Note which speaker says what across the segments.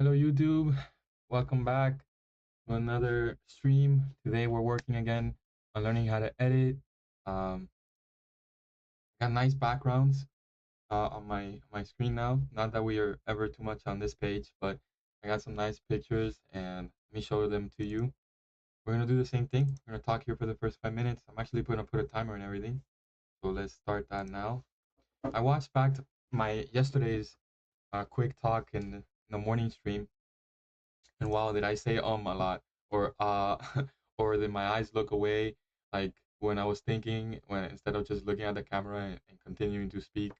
Speaker 1: Hello YouTube, welcome back to another stream. Today we're working again on learning how to edit. Got nice backgrounds on my screen now. Not that we are ever too much on this page, but I got some nice pictures and let me show them to you. We're gonna do the same thing. We're gonna talk here for the first 5 minutes. I'm actually gonna put a timer and everything. So let's start that now. I watched back my yesterday's quick talk in the morning stream. And wow, did I say a lot or or did my eyes look away like when I was thinking when instead of just looking at the camera and continuing to speak.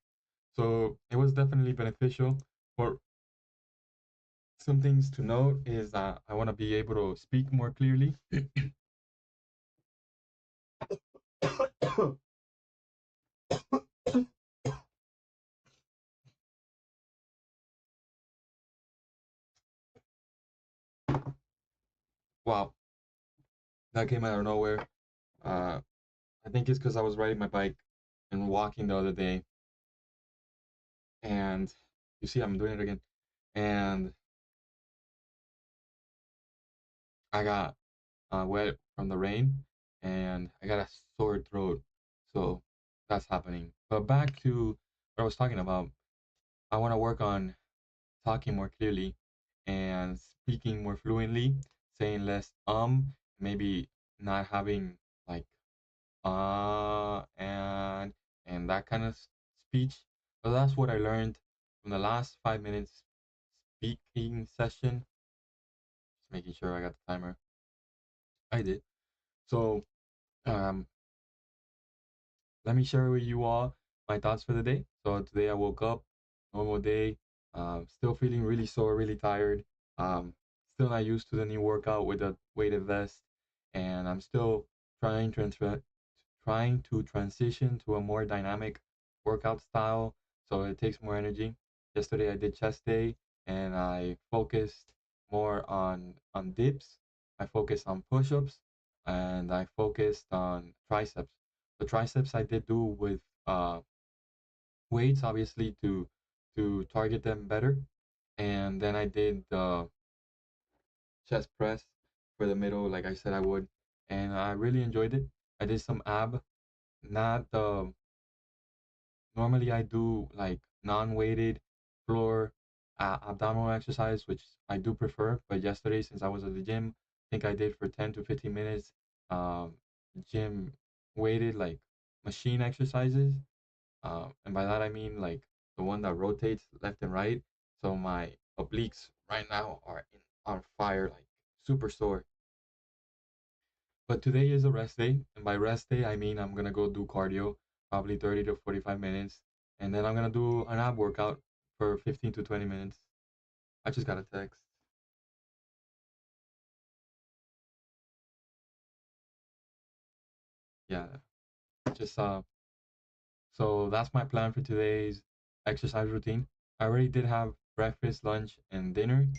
Speaker 1: So it was definitely beneficial. For some things to note is that I want to be able to speak more clearly. Wow, that came out of nowhere. Uh, I think it's because I was riding my bike and walking the other day, and you see, I'm doing it again, and I got wet from the rain, and I got a sore throat. So that's happening. But back to what I was talking about. I want to work on talking more clearly and speaking more fluently, saying less maybe not having like and that kind of speech. So that's what I learned from the last 5 minutes speaking session. Just making sure I got the timer. I did. So um let me share with you all my thoughts for the day. So today I woke up, normal day, still feeling really sore, really tired. Still not used to the new workout with the weighted vest, and I'm still trying to transition to a more dynamic workout style. So it takes more energy. Yesterday I did chest day, and I focused more on dips. I focused on push-ups, and I focused on triceps. The triceps I did do with weights, obviously to target them better, and then I did the chest press for the middle, like I said I would, and I really enjoyed it. I did some not the normally I do like non-weighted floor abdominal exercise, which I do prefer. But yesterday, since I was at the gym, I think I did for 10 to 15 minutes um, gym weighted like machine exercises. And by that I mean like the one that rotates left and right. So my obliques right now are on fire, like super sore. But today is a rest day, and by rest day I mean I'm gonna go do cardio, probably 30 to 45 minutes, and then I'm gonna do an ab workout for 15 to 20 minutes. I just got a text. Yeah, just so that's my plan for today's exercise routine. I already did have breakfast, lunch, and dinner.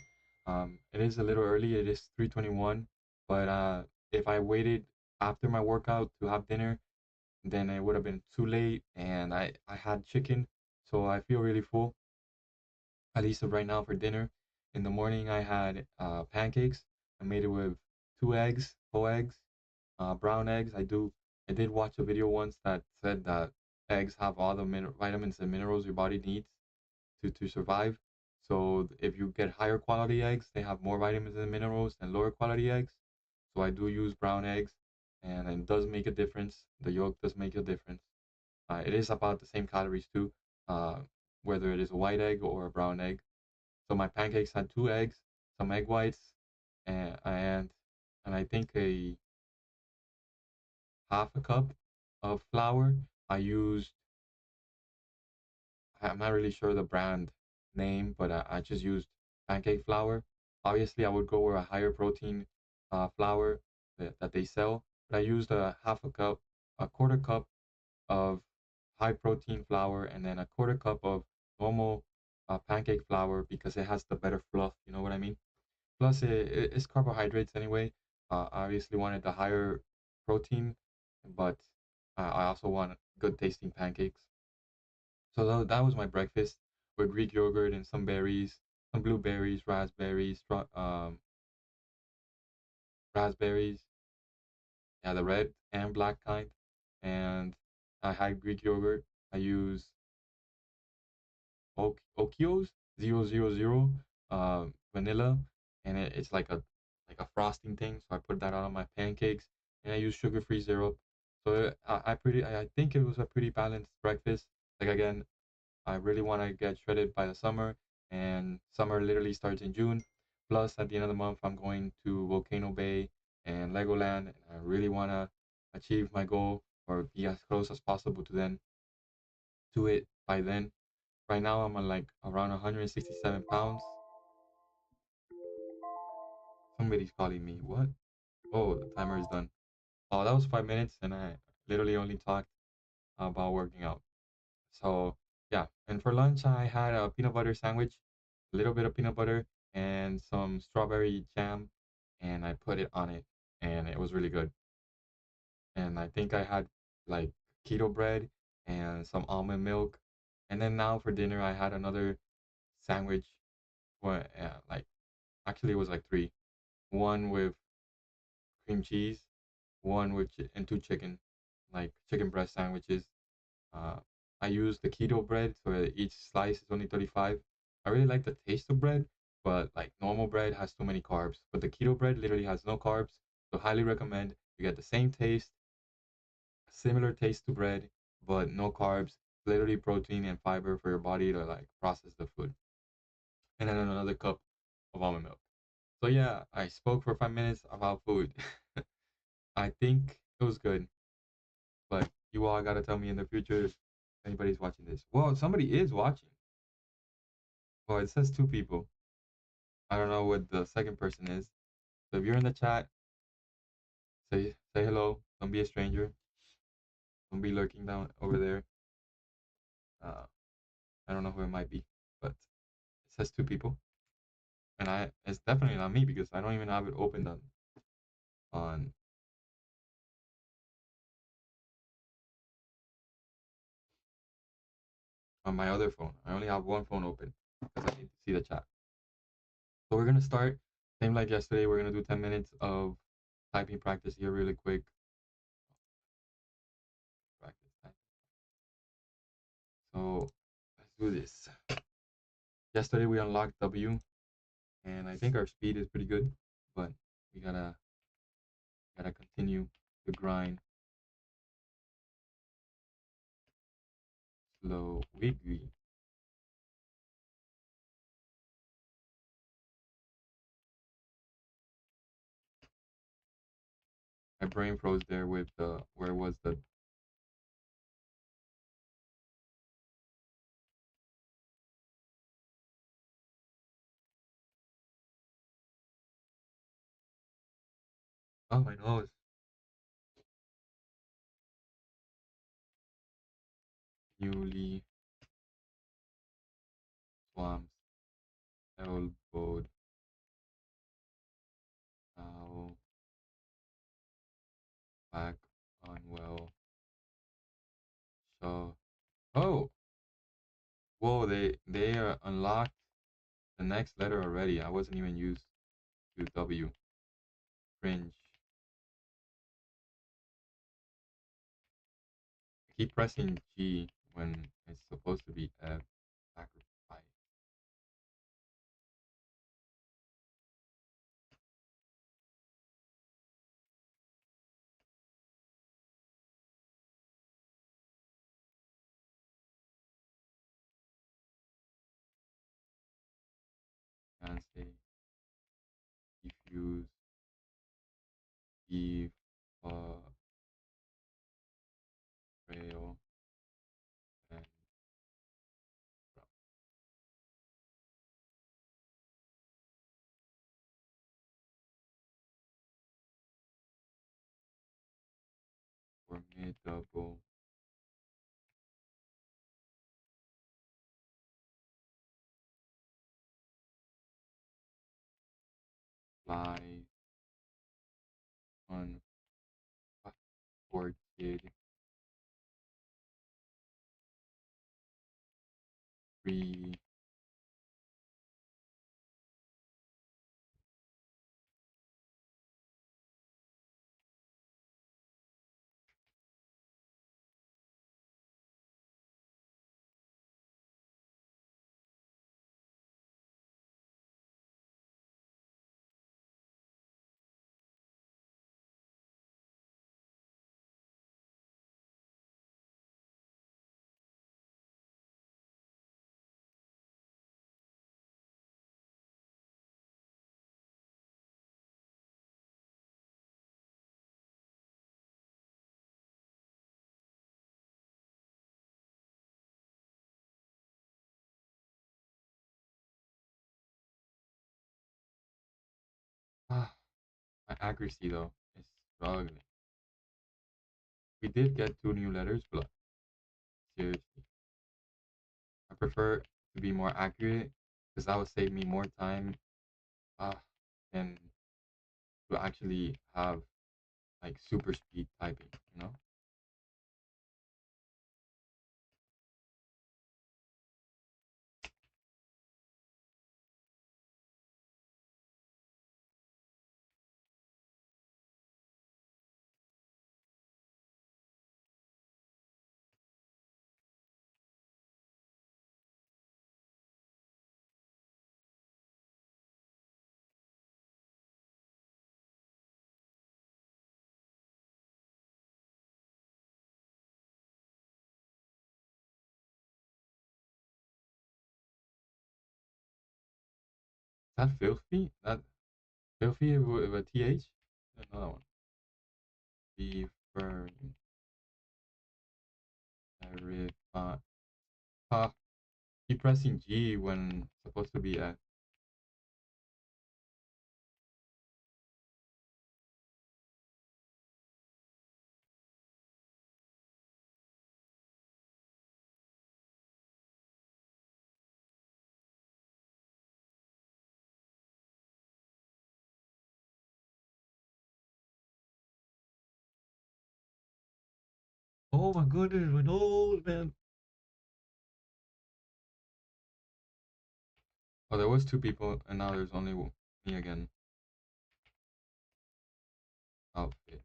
Speaker 1: It is a little early. It is 3:21, but if I waited after my workout to have dinner, then it would have been too late, and I had chicken, so I feel really full. At least right now for dinner. In the morning, I had pancakes. I made it with two eggs, whole eggs, brown eggs. I did watch a video once that said that eggs have all the vitamins and minerals your body needs to survive. So if you get higher quality eggs, they have more vitamins and minerals than lower quality eggs. So I do use brown eggs, and it does make a difference. The yolk does make a difference. It is about the same calories too, uh, whether it is a white egg or a brown egg. So my pancakes had two eggs, some egg whites, and I think a half a cup of flour. I used I'm not really sure the brand name, but I just used pancake flour. Obviously, I would go with a higher protein flour that they sell, but I used a half a cup, a quarter cup of high protein flour, and then a quarter cup of normal pancake flour because it has the better fluff. You know what I mean? Plus, it's carbohydrates anyway. I obviously wanted the higher protein, but I also want good tasting pancakes. So that was my breakfast with Greek yogurt and some berries. some blueberries, raspberries, yeah, the red and black kind. And I had Greek yogurt. I use Okios 000 vanilla, and it's like a frosting thing. So I put that on my pancakes, and I use sugar-free syrup. So I think it was a pretty balanced breakfast. Like again, I really want to get shredded by the summer, and summer literally starts in June. Plus, at the end of the month, I'm going to Volcano Bay and Legoland, and I really want to achieve my goal or be as close as possible to it by then. Right now, I'm on like around 167 pounds. Somebody's calling me. What? Oh, the timer is done. Oh, that was 5 minutes, and I literally only talked about working out. So yeah, and for lunch I had a peanut butter sandwich, a little bit of peanut butter and some strawberry jam, and I put it on it, and it was really good. And I think I had like keto bread and some almond milk, and then now for dinner I had another sandwich. What like actually it was like three, one with cream cheese, one with and two chicken, like chicken breast sandwiches. Uh, I use the keto bread, so each slice is only 35. I really like the taste of bread, but like normal bread has too many carbs. But the keto bread literally has no carbs, so highly recommend. You get the same taste, similar taste to bread, but no carbs. Literally protein and fiber for your body to like process the food. And then another cup of almond milk. So yeah, I spoke for 5 minutes about food. I think it was good, but you all gotta tell me in the future if anybody's watching this. Well, somebody is watching. Well, it says two people. I don't know what the second person is. So if you're in the chat, say hello. Don't be a stranger. Don't be lurking down over there. Uh, I don't know who it might be, but it says two people, and it's definitely not me because I don't even have it opened on on my other phone. I only have one phone open because I need to see the chat. So we're gonna start same like yesterday. We're gonna do 10 minutes of typing practice here really quick. Practice time. So let's do this. Yesterday we unlocked W, and I think our speed is pretty good, but we gotta continue the grind. Slow wiggy. My brain froze there with the where was the oh my nose. Newly swamps elbowed now back unwell. So oh whoa they unlocked the next letter already. I wasn't even used to W. Cringe. I keep pressing G when it's supposed to be F. Sacrifice. Can't say diffuse. Give. Rail. And formidable. Fly. Unforted. Free. accuracy though is struggling. We did get two new letters, but seriously, I prefer to be more accurate because that would save me more time uh, than to actually have like super speed typing, you know? Is that filthy? That filthy with a th? Another one. Prefer verify. Uh, keep pressing G when supposed to be F. Oh my goodness, my nose, man. Oh, there was two people, and now there's only me again. Outfit.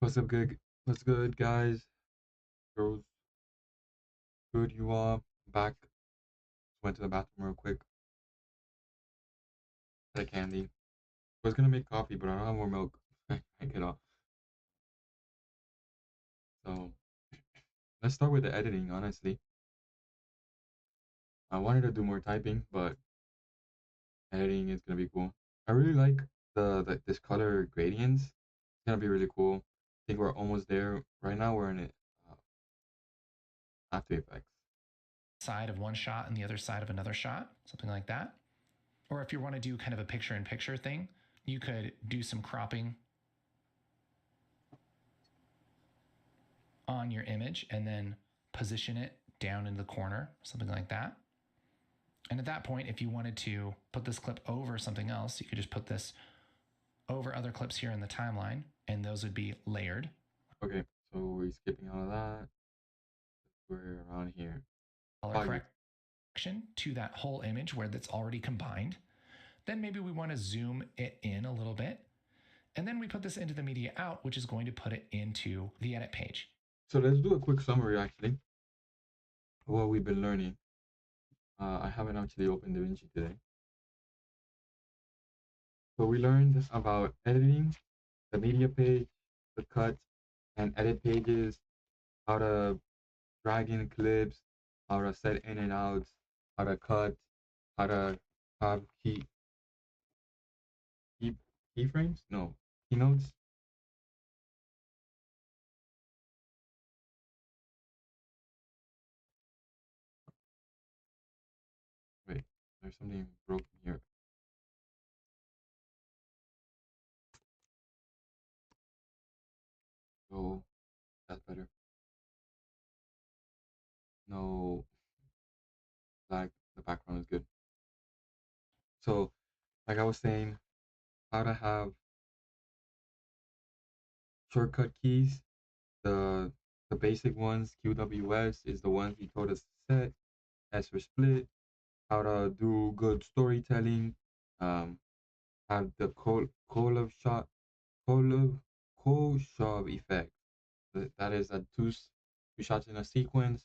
Speaker 1: What's up, good? What's good, guys? Girls, good you all? Back. Went to the bathroom real quick. Had a candy. Was gonna make coffee, but I don't have more milk. I get off. So let's start with the editing. Honestly, I wanted to do more typing, but editing is gonna be cool. I really like this color gradients. It's gonna be really cool. I think we're almost there. Right now, we're in it. After Effects.
Speaker 2: Side of one shot and the other side of another shot, something like that. Or if you want to do kind of a picture-in-picture thing, you could do some cropping on your image and then position it down in the corner, something like that. And at that point, if you wanted to put this clip over something else, you could just put this over other clips here in the timeline, and those would be layered.
Speaker 1: Okay, so we're skipping all of that. We're around here.
Speaker 2: Color correction to that whole image where that's already combined. Then maybe we want to zoom it in a little bit. And then we put this into the media out, which is going to put it into the edit page.
Speaker 1: So let's do a quick summary, actually, of what we've been learning. I haven't actually opened DaVinci today. So we learned about editing, the media page, the cut and edit pages, how to drag in clips, how to set in and outs, how to cut, how to have keyframes? No, keynotes. Wait, there's something broken here. So that's better. No, like the background is good. So, like I was saying, how to have shortcut keys. The the basic ones, QWS is the ones he told us to set. S for split. How to do good storytelling. Um, have the Kolov effect. That is a two shots in a sequence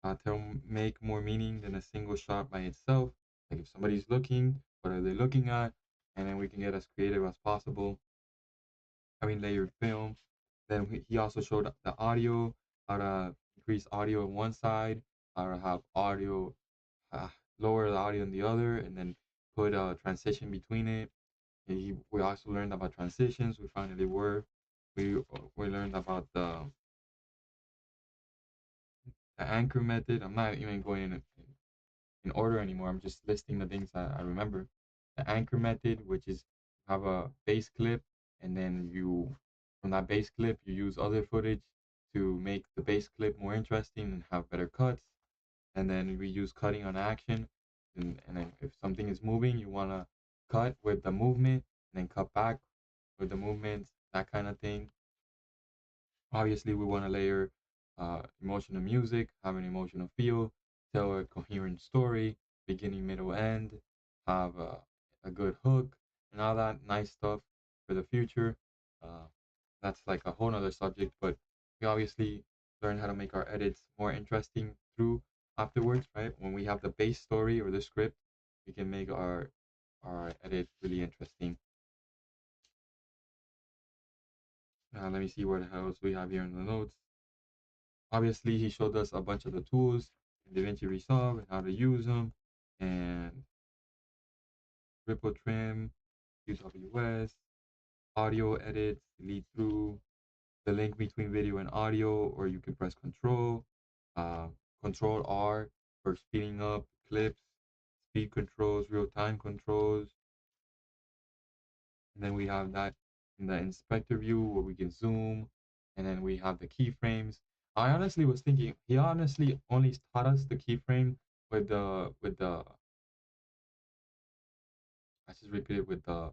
Speaker 1: to make more meaning than a single shot by itself. Like if somebody's looking, what are they looking at? And then we can get as creative as possible. Having layered film. Then he also showed the audio, how to increase audio on one side, how to have audio, uh, lower the audio on the other, and then put a transition between it. We also learned about transitions. We finally were. We learned about the anchor method. I'm not even going in order anymore. I'm just listing the things that I remember. The anchor method, which is have a base clip, and then you from that base clip you use other footage to make the base clip more interesting and have better cuts. And then we use cutting on action, and then if something is moving, you wanna cut with the movement and then cut back with the movements, that kind of thing. Obviously, we want to layer emotional music, have an emotional feel, tell a coherent story, beginning, middle, end, have a good hook, and all that nice stuff for the future. Uh, that's like a whole nother subject, but we obviously learn how to make our edits more interesting through afterwards, right? When we have the base story or the script, we can make our edit really interesting. Let me see what else we have here in the notes. Obviously, he showed us a bunch of the tools in DaVinci Resolve and how to use them, and ripple trim, QWS, audio edits, delete through, the link between video and audio, or you can press uh, Control R for speeding up clips, speed controls, real time controls. And then we have that in the inspector view where we can zoom, and then we have the keyframes. I honestly was thinking he honestly only taught us the keyframe with the I just repeat it with the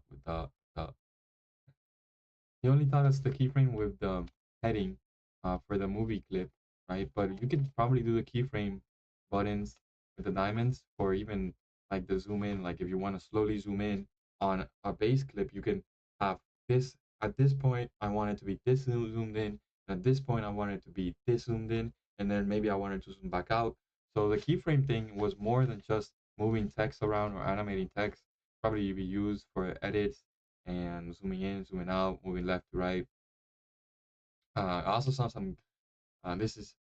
Speaker 1: he only taught us the keyframe with the heading for the movie clip, right? But you could probably do the keyframe buttons with the diamonds, or even like the zoom in. Like if you want to slowly zoom in on a base clip, you can have this at this point I want it to be this zoomed in, and at this point I want it to be this zoomed in, and then maybe I wanted to zoom back out. So the keyframe thing was more than just moving text around or animating text. Probably be used for edits and zooming in, zooming out, moving left to right. I also saw some. This is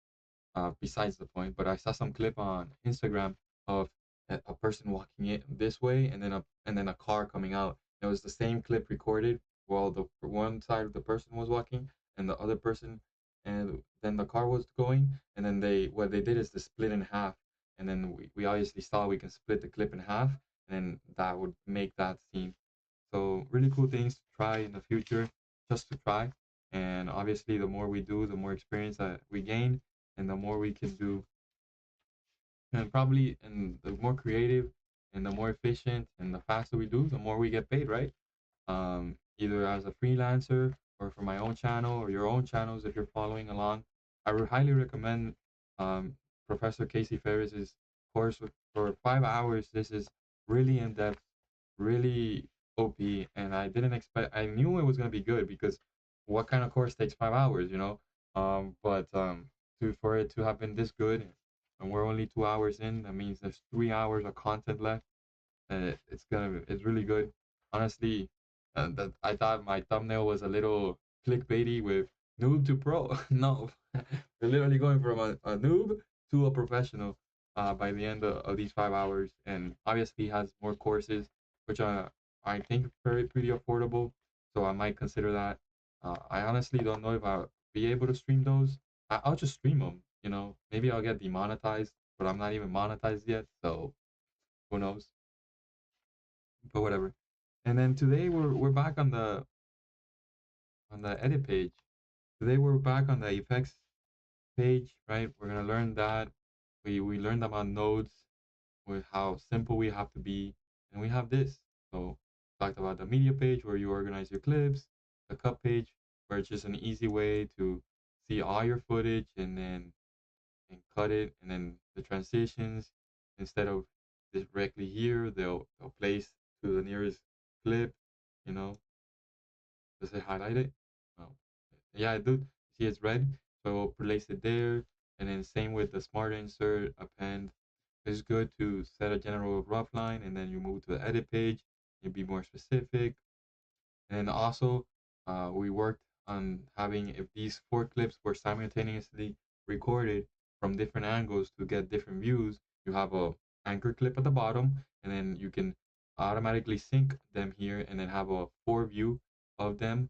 Speaker 1: besides the point, but I saw some clip on Instagram of a person walking it this way, and then a car coming out. It was the same clip recorded while the one side of the person was walking and the other person, and then the car was going, and then they what they did is to split in half, and then we obviously saw we can split the clip in half, and then that would make that scene. So really cool things to try in the future, just to try. And obviously, the more we do, the more experience that we gain, and the more we can do, and probably, and the more creative, and the more efficient, and the faster we do, the more we get paid, right? Either as a freelancer or for my own channel or your own channels if you're following along. I would highly recommend um, Professor Casey Ferris's course for 5 hours. This is really in depth, really OP, and I didn't expect. I knew it was gonna be good because what kind of course takes 5 hours, you know? But to for it to have been this good, and we're only 2 hours in, that means there's 3 hours of content left, and it's really good. Honestly, that I thought my thumbnail was a little clickbaity with noob to pro. No, we're literally going from a noob to a professional by the end of these 5 hours, and obviously he has more courses, which I think very pretty affordable. So I might consider that. I honestly don't know if I'll be able to stream those. I'll just stream them. You know, maybe I'll get demonetized, but I'm not even monetized yet, so who knows? But whatever. And then today we're back on the edit page. Today we're back on the effects page, right? We're gonna learn that. We learned about nodes with how simple we have to be, and we have this. So talked about the media page where you organize your clips, the cut page where it's just an easy way to see all your footage and cut it, and then the transitions instead of directly here, they'll place to the nearest clip, you know. Does it highlight it? No. Yeah, I do. See, it's red, so we'll place it there. And then same with the smart insert, append. It's good to set a general rough line, and then you move to the edit page. You be more specific. And also, we worked on having if these four clips were simultaneously recorded from different angles to get different views, you have a anchor clip at the bottom, and then you can automatically sync them here, and then have a four view of them.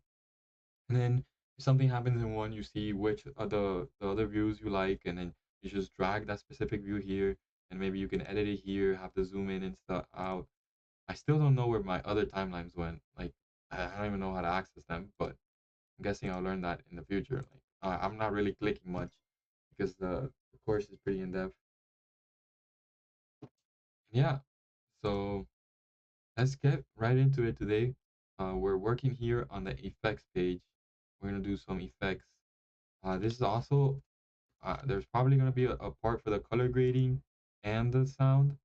Speaker 1: And then if something happens in one, you see which are the other views you like, and then you just drag that specific view here, and maybe you can edit it here, have to zoom in and stuff out. I still don't know where my other timelines went. Like, I don't even know how to access them, but I'm guessing I'll learn that in the future. Like, I'm not really clicking much because the course is pretty in depth. Yeah, so let's get right into it today. We're working here on the effects page. We're gonna do some effects. This is also there's probably gonna be a part for the color grading and the sound,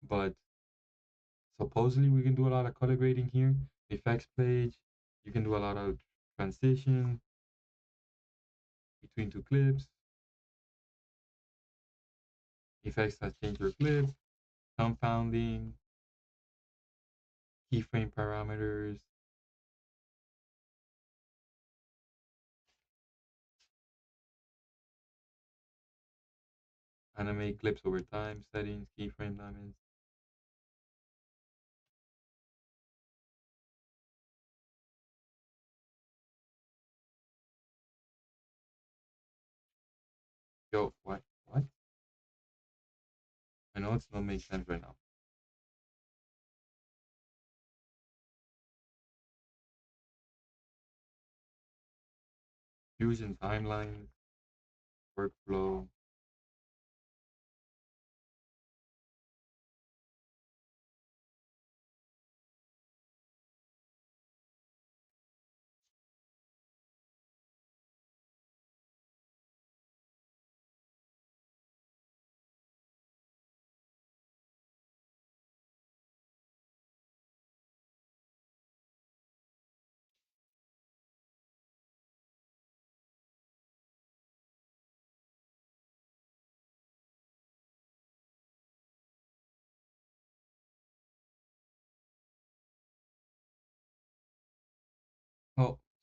Speaker 1: but supposedly we can do a lot of color grading here. Effects page, you can do a lot of transition between two clips, effects that change your clip, compounding, keyframe parameters, animate clips over time, settings, keyframe dimensions. Yo, what? What? I know it's not making sense right now. Fusion timelines, workflow.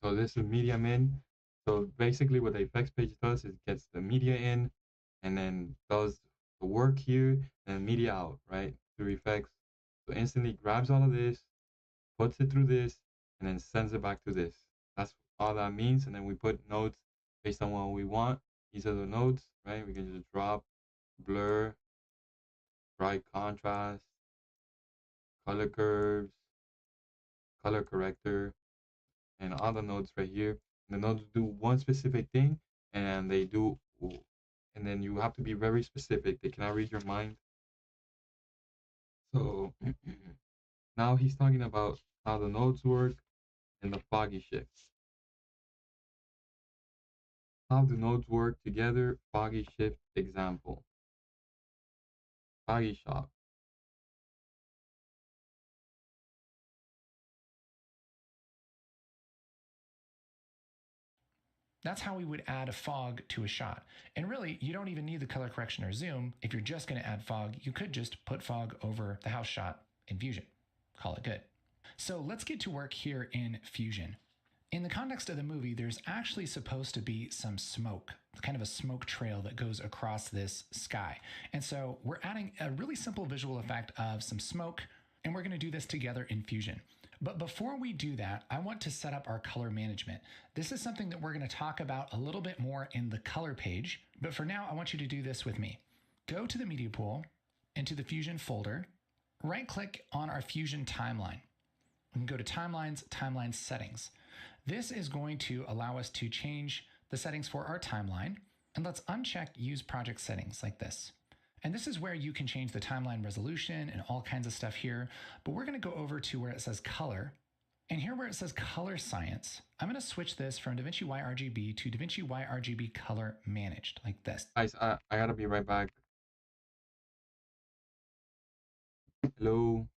Speaker 1: So this is medium in. So basically what the effects page does is gets the media in and then does the work here and media out, right? Through effects. So instantly grabs all of this, puts it through this, and then sends it back to this. That's all that means. And then we put nodes based on what we want. These are the nodes, right? We can just drop, blur, bright contrast, color curves, color corrector, and all the nodes right here. The nodes do one specific thing, and they do, and then you have to be very specific. They cannot read your mind. So now he's talking about how the nodes work and the foggy shifts. How do nodes work together? Foggy shift example. Foggy shop.
Speaker 2: That's how we would add a fog to a shot. And really, you don't even need the color correction or zoom. If you're just going to add fog, you could just put fog over the house shot in Fusion. Call it good. So let's get to work here in Fusion. In the context of the movie, there's actually supposed to be some smoke, kind of a smoke trail that goes across this sky. And so we're adding a really simple visual effect of some smoke, and we're going to do this together in Fusion. But before we do that, I want to set up our color management. This is something that we're going to talk about a little bit more in the color page. But for now, I want you to do this with me. Go to the media pool, into the Fusion folder, right click on our Fusion timeline. We can go to timelines, timeline settings. This is going to allow us to change the settings for our timeline. And let's uncheck use project settings like this. And this is where you can change the timeline resolution and all kinds of stuff here. But we're going to go over to where it says color. And here where it says color science, I'm going to switch this from DaVinci YRGB to DaVinci YRGB color managed like this.
Speaker 1: Guys, I gotta be right back. Hello.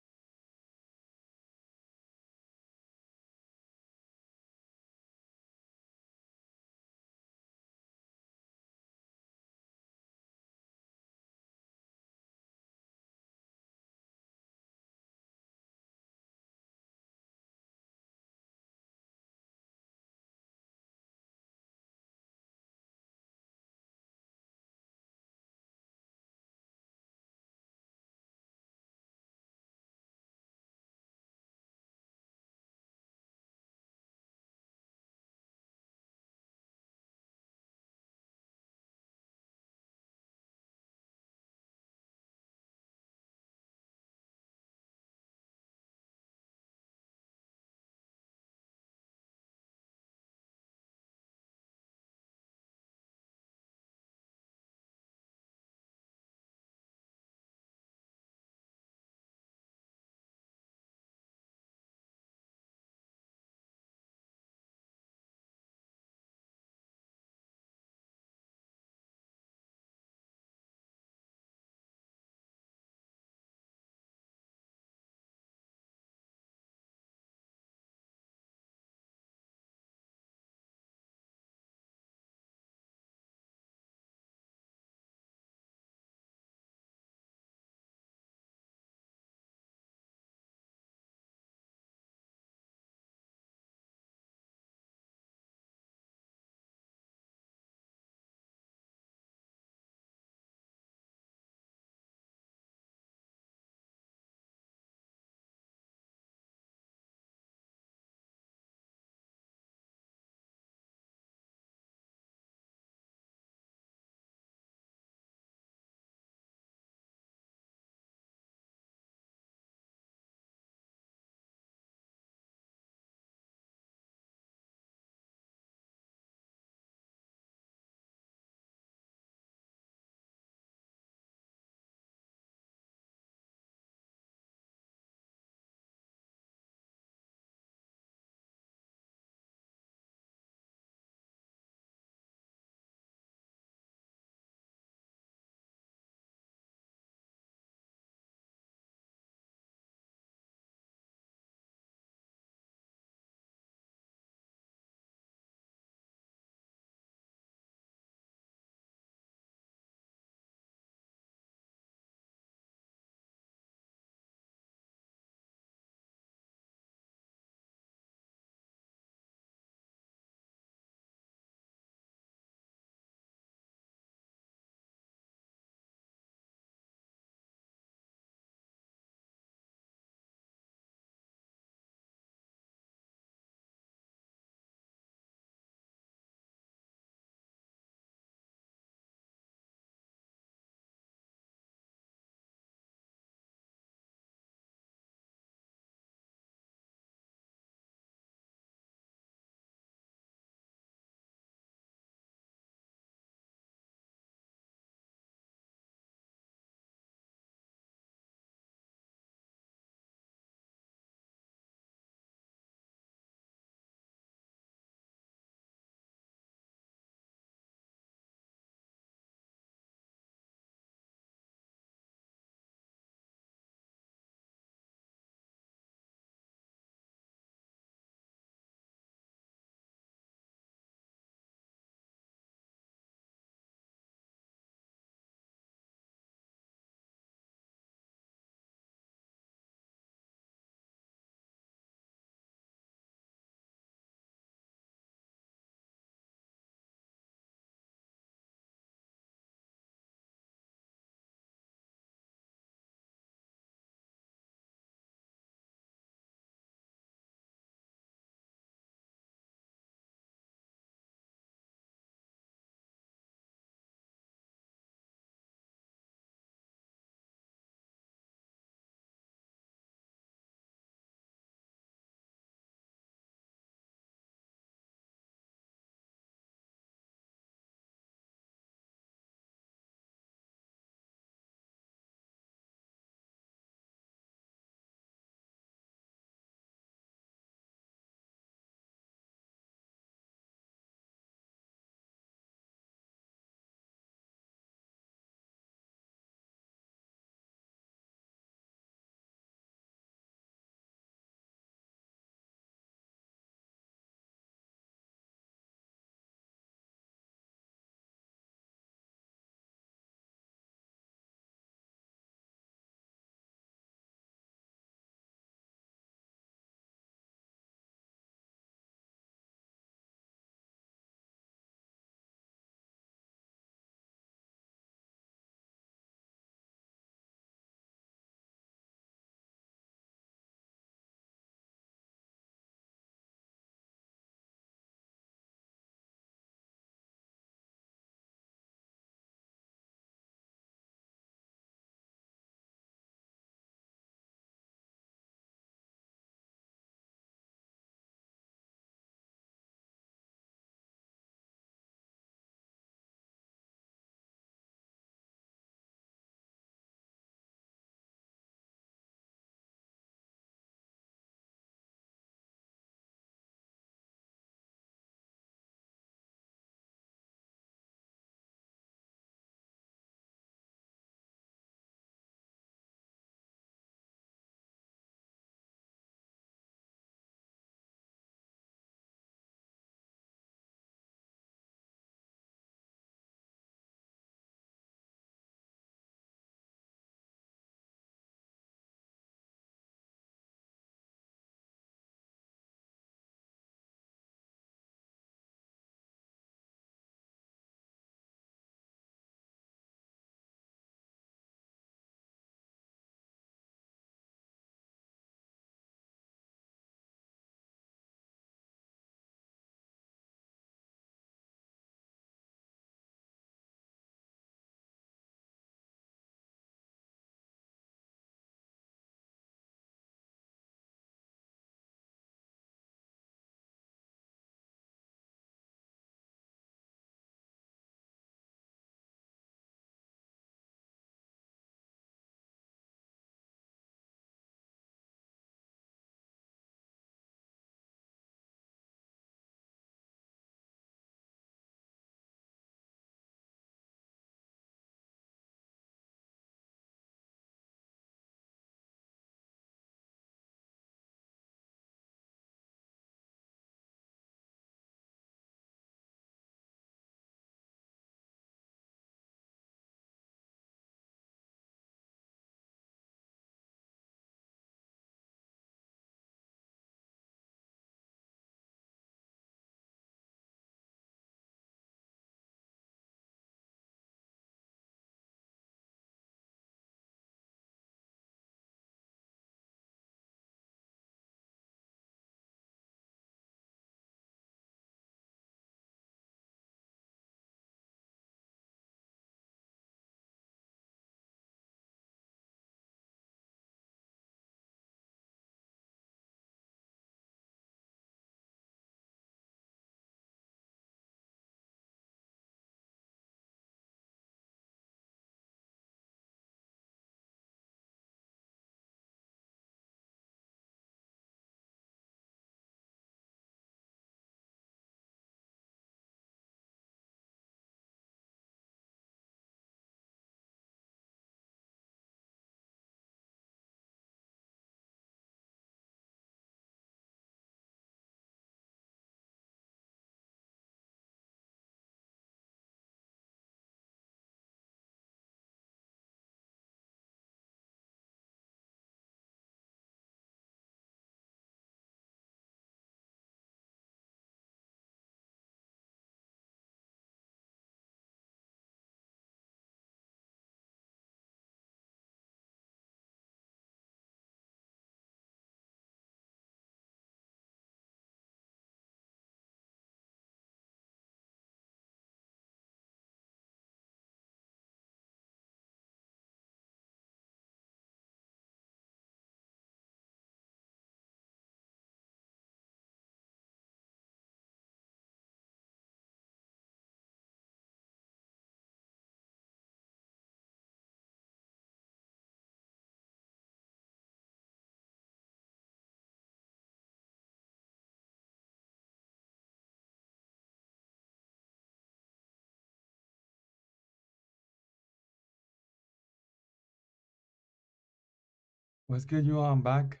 Speaker 1: What's good, you all? I'm back.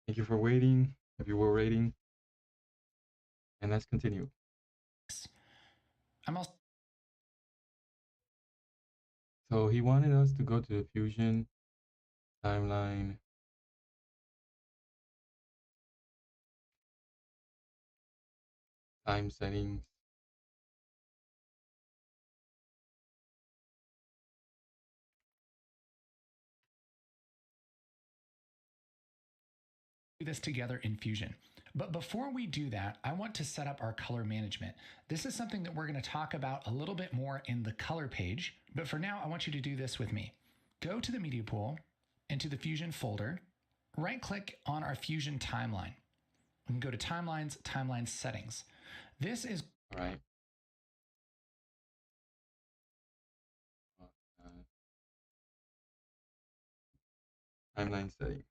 Speaker 1: Thank you for waiting. If you were waiting, and let's continue.
Speaker 2: I'm also
Speaker 1: So he wanted us to go to the Fusion timeline. Time settings.
Speaker 2: do this together in Fusion. But before we do that, I want to set up our color management. This is something that we're going to talk about a little bit more in the color page. But for now, I want you to do this with me. Go to the media pool, into the Fusion folder, right click on our Fusion timeline. We can go to timelines, timeline settings. This is
Speaker 1: All right. Uh, timeline setting.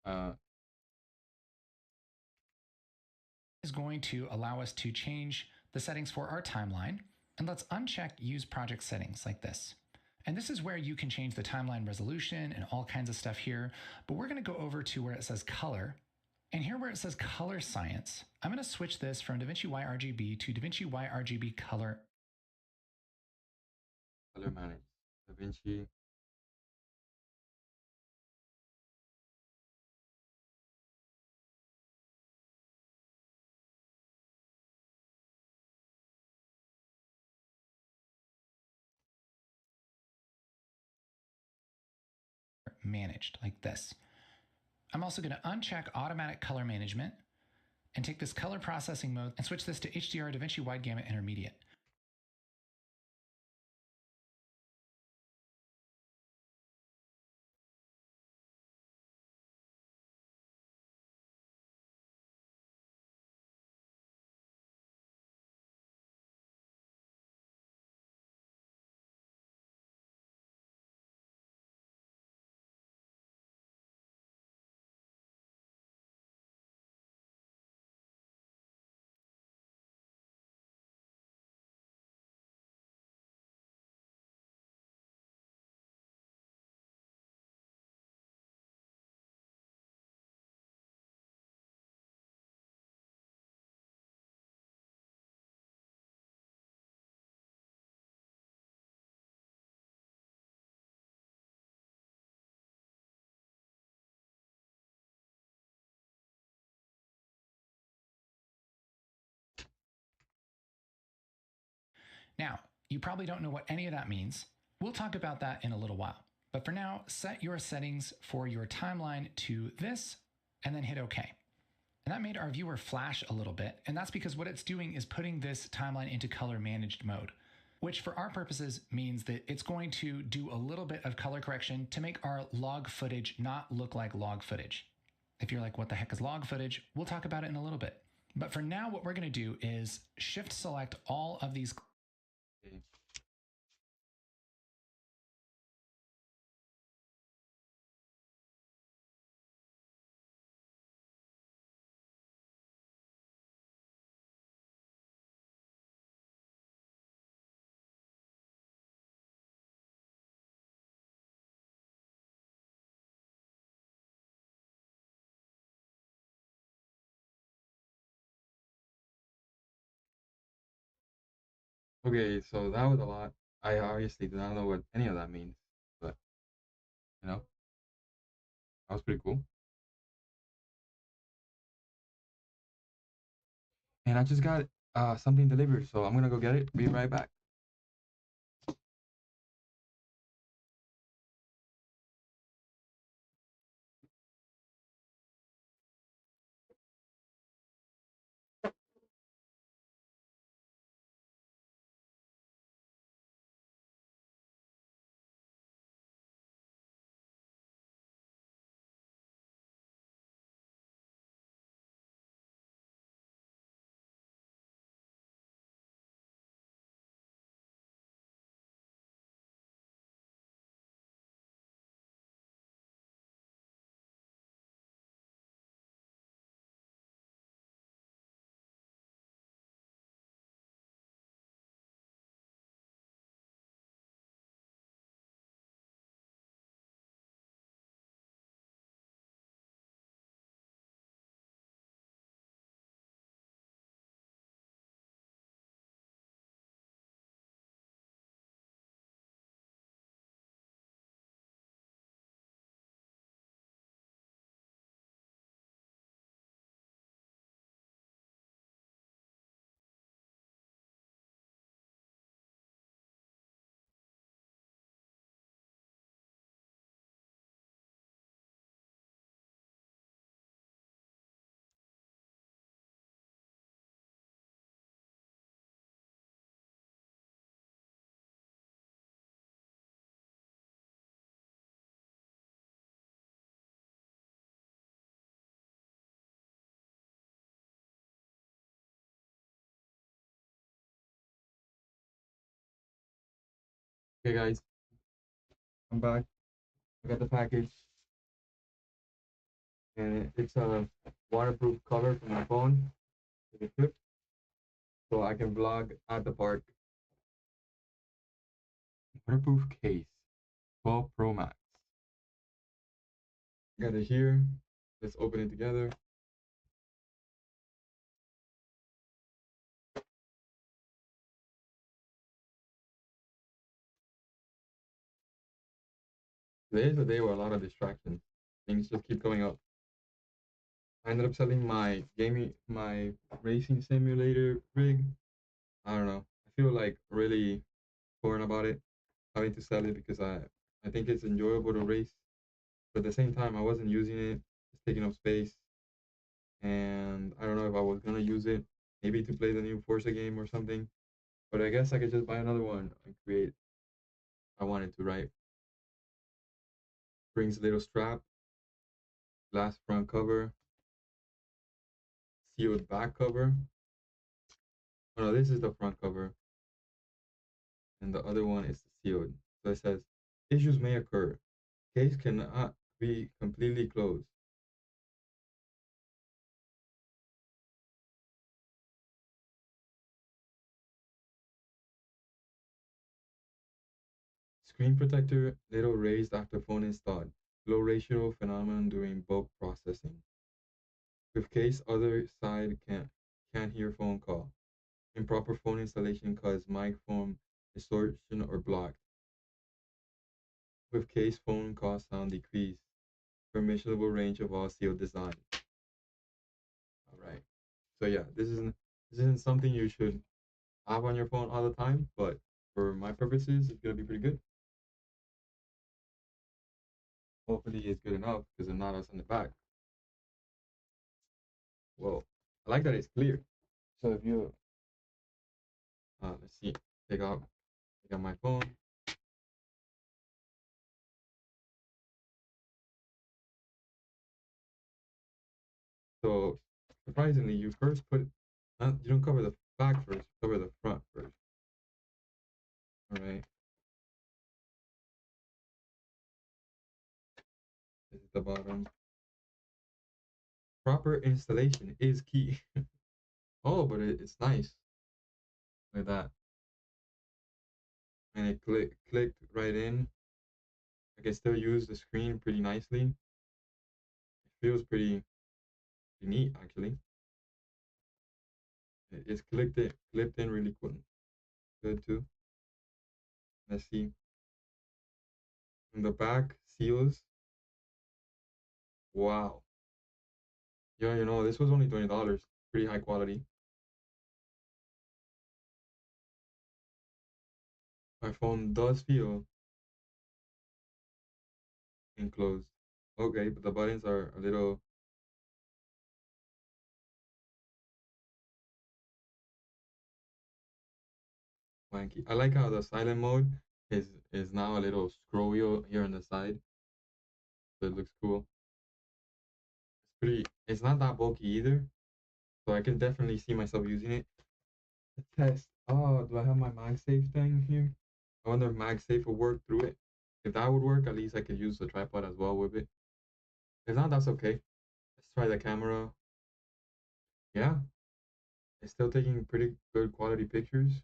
Speaker 1: Color.
Speaker 2: is going to allow us to change the settings for our timeline. And let's uncheck use project settings like this. And this is where you can change the timeline resolution and all kinds of stuff here. But we're going to go over to where it says color. And here where it says color science, I'm going to switch this from DaVinci YRGB to DaVinci YRGB color.
Speaker 1: Color manage. DaVinci.
Speaker 2: Managed like this. I'm also going to uncheck automatic color management and take this color processing mode and switch this to HDR DaVinci Wide Gamut Intermediate. Now, you probably don't know what any of that means. We'll talk about that in a little while. But for now, set your settings for your timeline to this and then hit OK. And that made our viewer flash a little bit. And that's because what it's doing is putting this timeline into color managed mode, which for our purposes means that it's going to do a little bit of color correction to make our log footage not look like log footage. If you're like, what the heck is log footage? We'll talk about it in a little bit. But for now, what we're going to do is shift select all of these.
Speaker 1: Okay. Okay, so that was a lot. I obviously do not know what any of that means, but you know, that was pretty cool. And I just got something delivered, so I'm gonna go get it. Be right back. Okay, guys, I'm back. I got the package, and it's a waterproof cover for my phone with a clip, so I can vlog at the park. Waterproof case, 12 Pro Max. Got it here. Let's open it together. Today is a day where a lot of distractions. Things just keep going up. I ended up selling my racing simulator rig. I don't know. I feel like really torn about it, having to sell it because I think it's enjoyable to race, but at the same time I wasn't using it. It's taking up space, and I don't know if I was gonna use it, maybe to play the new Forza game or something. But I guess I could just buy another one and create. I wanted to, right? Brings a little strap, glass front cover, sealed back cover. Oh no, this is the front cover, and the other one is sealed. So it says, issues may occur. Case cannot be completely closed. Screen protector, little raised after phone installed. Low ratio phenomenon during bulk processing. With case, other side can't hear phone call. Improper phone installation cause microphone distortion or blocked. With case, phone call sound decrease. Permissible range of all sealed design. All right. So yeah, this isn't something you should have on your phone all the time, but for my purposes, it's gonna be pretty good. Hopefully, it's good enough because if not, I'll send it back. Well, I like that it's clear. So if you let's see, take out my phone. So surprisingly, you first put you don't cover the back first, you cover the front first. All right, this is the bottom. Proper installation is key. Oh, but it's nice like that, and it clicked right in. I can still use the screen pretty nicely. It feels pretty neat actually. It's clipped in really cool. Good too. Let's see. In the back seals. Wow. Yeah, this was only $20. Pretty high quality. My phone does feel enclosed. Okay, but the buttons are a little wanky. I like how the silent mode is now a little scrolly here on the side, so it looks cool. It's not that bulky either, so I can definitely see myself using it. The test. Oh, do I have my MagSafe thing here? I wonder if MagSafe will work through it. If that would work, at least I could use the tripod as well with it. If not, that's okay. Let's try the camera. Yeah, it's still taking pretty good quality pictures.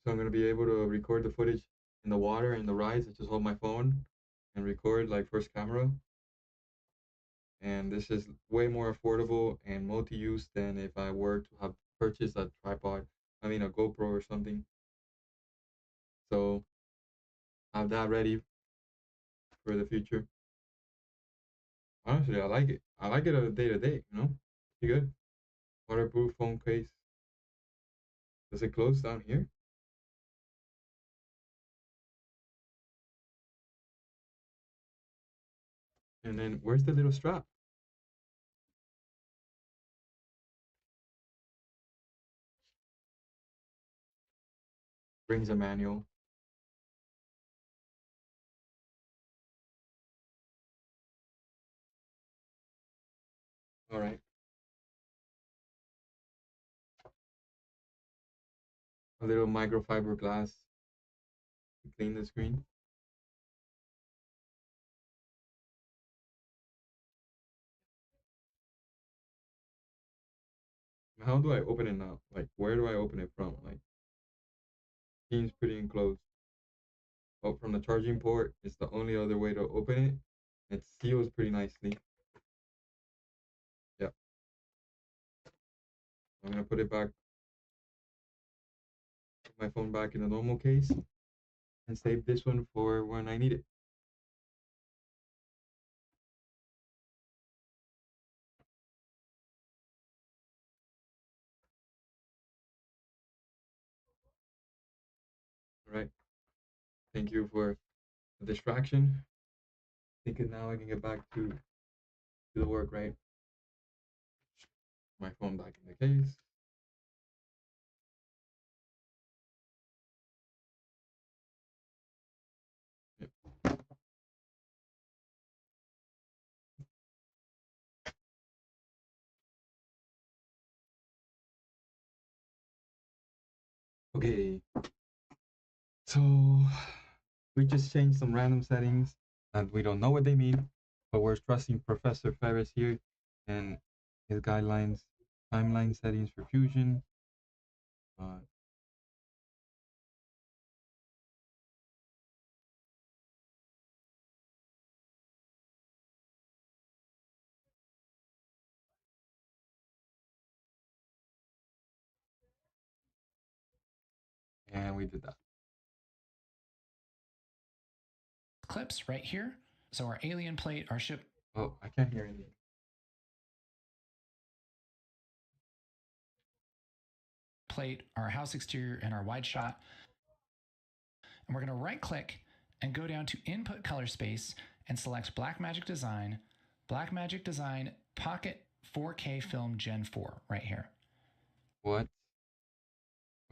Speaker 1: So I'm gonna be able to record the footage in the water and the rides. I just hold my phone and record like first camera. And this is way more affordable and multi-use than if I were to have purchased a tripod. I mean a GoPro or something. So have that ready for the future. Honestly, I like it. I like it on a day to day. Pretty good. Waterproof phone case. Does it close down here? And then where's the little strap? Brings a manual. All right. a little microfiber glass to clean the screen. How do I open it now? Like, where do I open it from? Like, seems pretty enclosed. Oh, from the charging port, it's the only other way to open it. It seals pretty nicely. Yeah, I'm gonna put it back, put my phone back in the normal case, and save this one for when I need it. All right. Thank you for the distraction. I think now I can get back to the work, right? My phone back in the case. Yep. Okay, so we just changed some random settings and we don't know what they mean, but we're trusting Professor Ferris here and his guidelines, timeline settings for Fusion. Uh, and we did that.
Speaker 2: Clips right here. So our alien plate, our ship
Speaker 1: Oh, I can't hear anything.
Speaker 2: plate, our house exterior, and our wide shot. And we're going to right click and go down to input color space and select Blackmagic Design, Blackmagic Design Pocket 4K Film Gen 4 right here.
Speaker 1: What?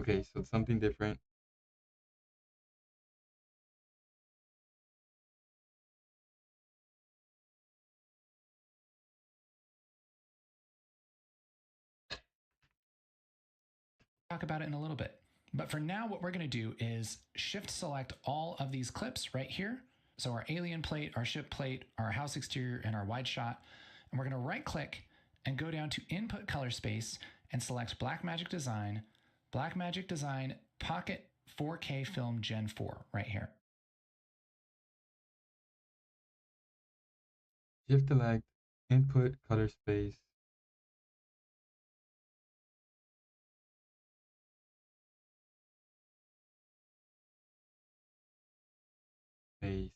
Speaker 1: Okay, so it's something different.
Speaker 2: Talk about it in a little bit. But for now, what we're going to do is shift select all of these clips right here. So our alien plate, our ship plate, our house exterior, and our wide shot. And we're going to right click and go down to input color space and select Blackmagic Design, Blackmagic Design Pocket 4K Film Gen 4 right here.
Speaker 1: Shift select, input color space. Space.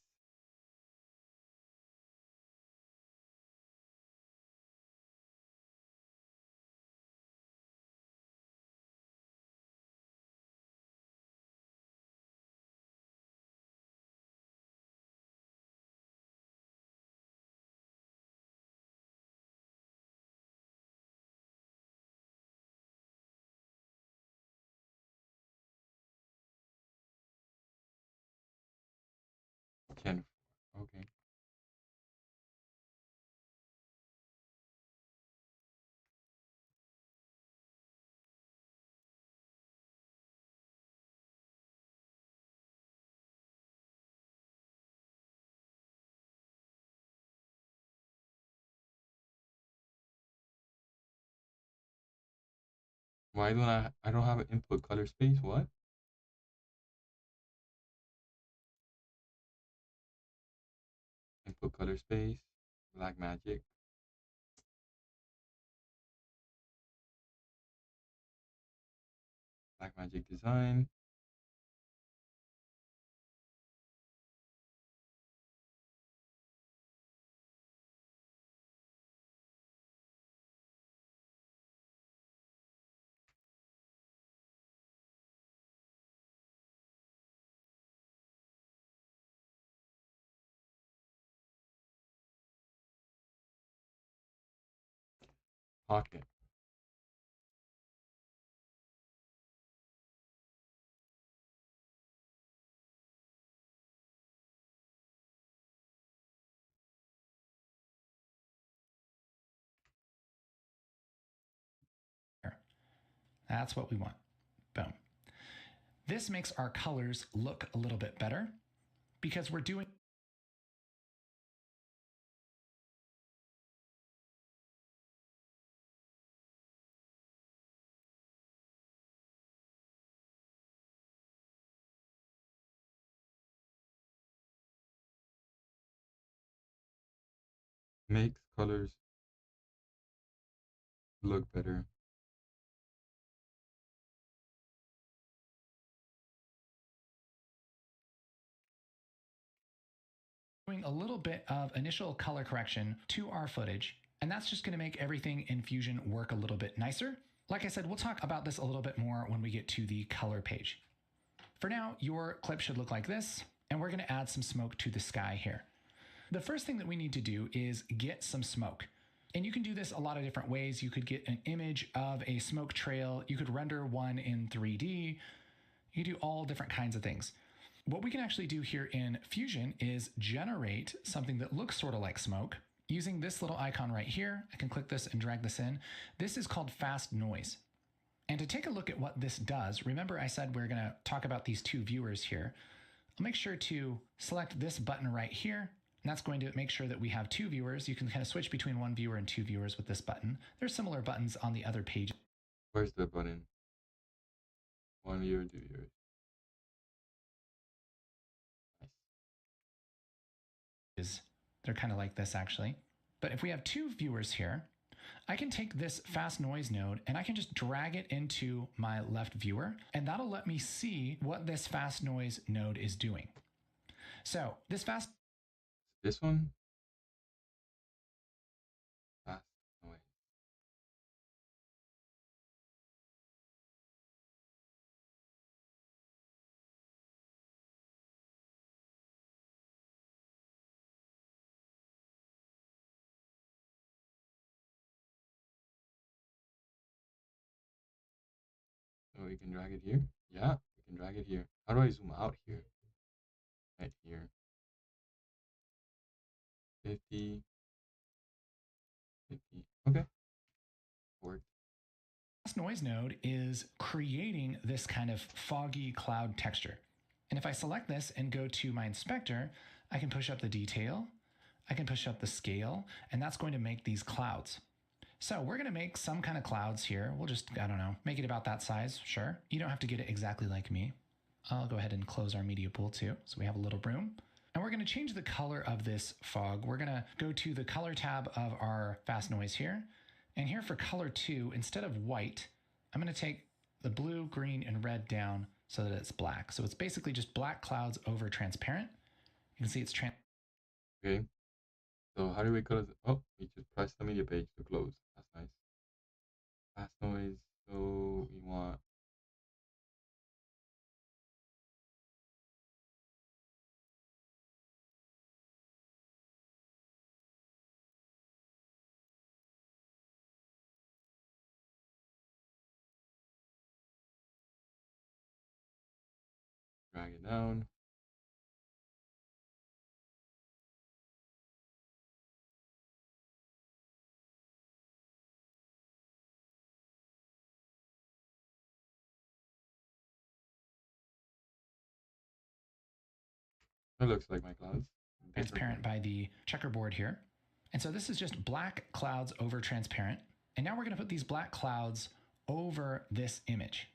Speaker 1: Gen 4. Okay. Why don't I don't have an input color space? What? Input color space. Black magic. Black magic design. Pocket.
Speaker 2: That's what we want. Boom. This makes our colors look a little bit better because we're doing
Speaker 1: Makes colors look better.
Speaker 2: doing a little bit of initial color correction to our footage, and that's just going to make everything in Fusion work a little bit nicer. Like I said, we'll talk about this a little bit more when we get to the color page. For now, your clip should look like this, and we're going to add some smoke to the sky here. The first thing that we need to do is get some smoke. And you can do this a lot of different ways. You could get an image of a smoke trail. You could render one in 3D. You could do all different kinds of things. What we can actually do here in Fusion is generate something that looks sort of like smoke using this little icon right here. I can click this and drag this in. This is called fast noise. And to take a look at what this does, remember I said we're going to talk about these two viewers here. I'll make sure to select this button right here. And that's going to make sure that we have two viewers. You can kind of switch between one viewer and two viewers with this button. There's similar buttons on the other page.
Speaker 1: Where's the button? One viewer, two viewers. Nice.
Speaker 2: They're kind of like this actually. But if we have two viewers here, I can take this fast noise node and I can just drag it into my left viewer, and that'll let me see what this fast noise node is doing. So
Speaker 1: this one? Fast noise. So we can drag it here. Yeah, we can drag it here. How do I zoom out here? Right here. 50. 50. Okay. Worked.
Speaker 2: Fast noise node is creating this kind of foggy cloud texture. And if I select this and go to my inspector, I can push up the detail, I can push up the scale, and that's going to make these clouds. So we're going to make some kind of clouds here. We'll just, I don't know, make it about that size. Sure. You don't have to get it exactly like me. I'll go ahead and close our media pool too, so we have a little room. And we're going to change the color of this fog. We're going to go to the color tab of our fast noise here. And here for color 2, instead of white, I'm going to take the blue, green, and red down so that it's black. So it's basically just black clouds over transparent. You can see it's
Speaker 1: Okay. So how do we close it? Oh, we just press the media page to close. That's nice. Fast noise. So we want drag it down. It looks like my clouds.
Speaker 2: transparent by the checkerboard here. And so this is just black clouds over transparent. And now we're going to put these black clouds over this image.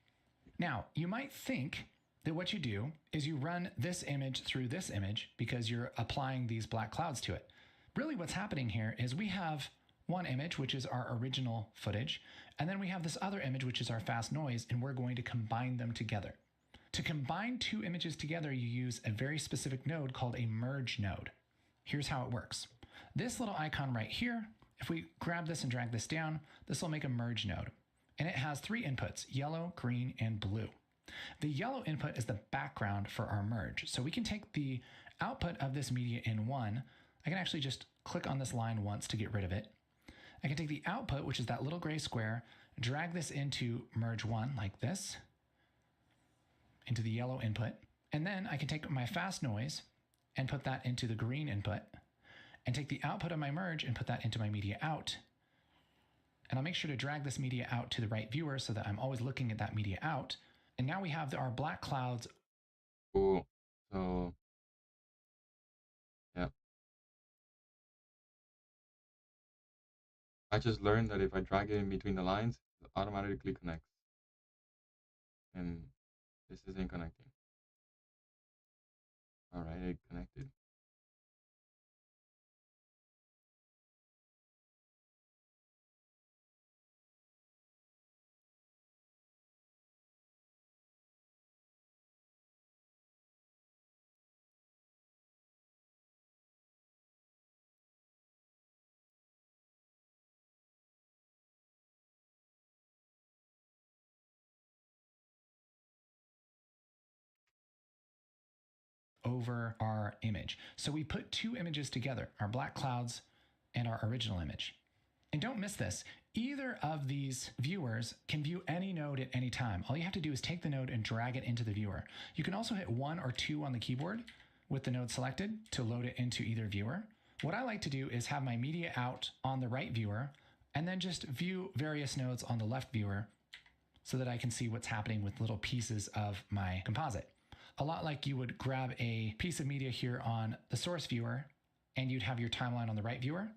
Speaker 2: Now, you might think that what you do is you run this image through this image because you're applying these black clouds to it. Really what's happening here is we have one image, which is our original footage, and then we have this other image, which is our fast noise, and we're going to combine them together. To combine two images together, you use a very specific node called a merge node. Here's how it works. This little icon right here, if we grab this and drag this down, this will make a merge node. And it has 3 inputs, yellow, green, and blue. The yellow input is the background for our merge. So we can take the output of this media in 1. I can actually just click on this line once to get rid of it. I can take the output, which is that little gray square, drag this into merge 1 like this, into the yellow input. And then I can take my fast noise and put that into the green input, and take the output of my merge and put that into my media out. And I'll make sure to drag this media out to the right viewer so that I'm always looking at that media out. And now we have our black clouds.
Speaker 1: Cool. So, yeah. I just learned that if I drag it in between the lines, it automatically connects. And this isn't connecting. All right, it connected.
Speaker 2: Over our image. So we put two images together, our black clouds and our original image. And don't miss this. Either of these viewers can view any node at any time. All you have to do is take the node and drag it into the viewer. You can also hit 1 or 2 on the keyboard with the node selected to load it into either viewer. What I like to do is have my media out on the right viewer and then just view various nodes on the left viewer so that I can see what's happening with little pieces of my composite. A lot like you would grab a piece of media here on the source viewer and you'd have your timeline on the right viewer.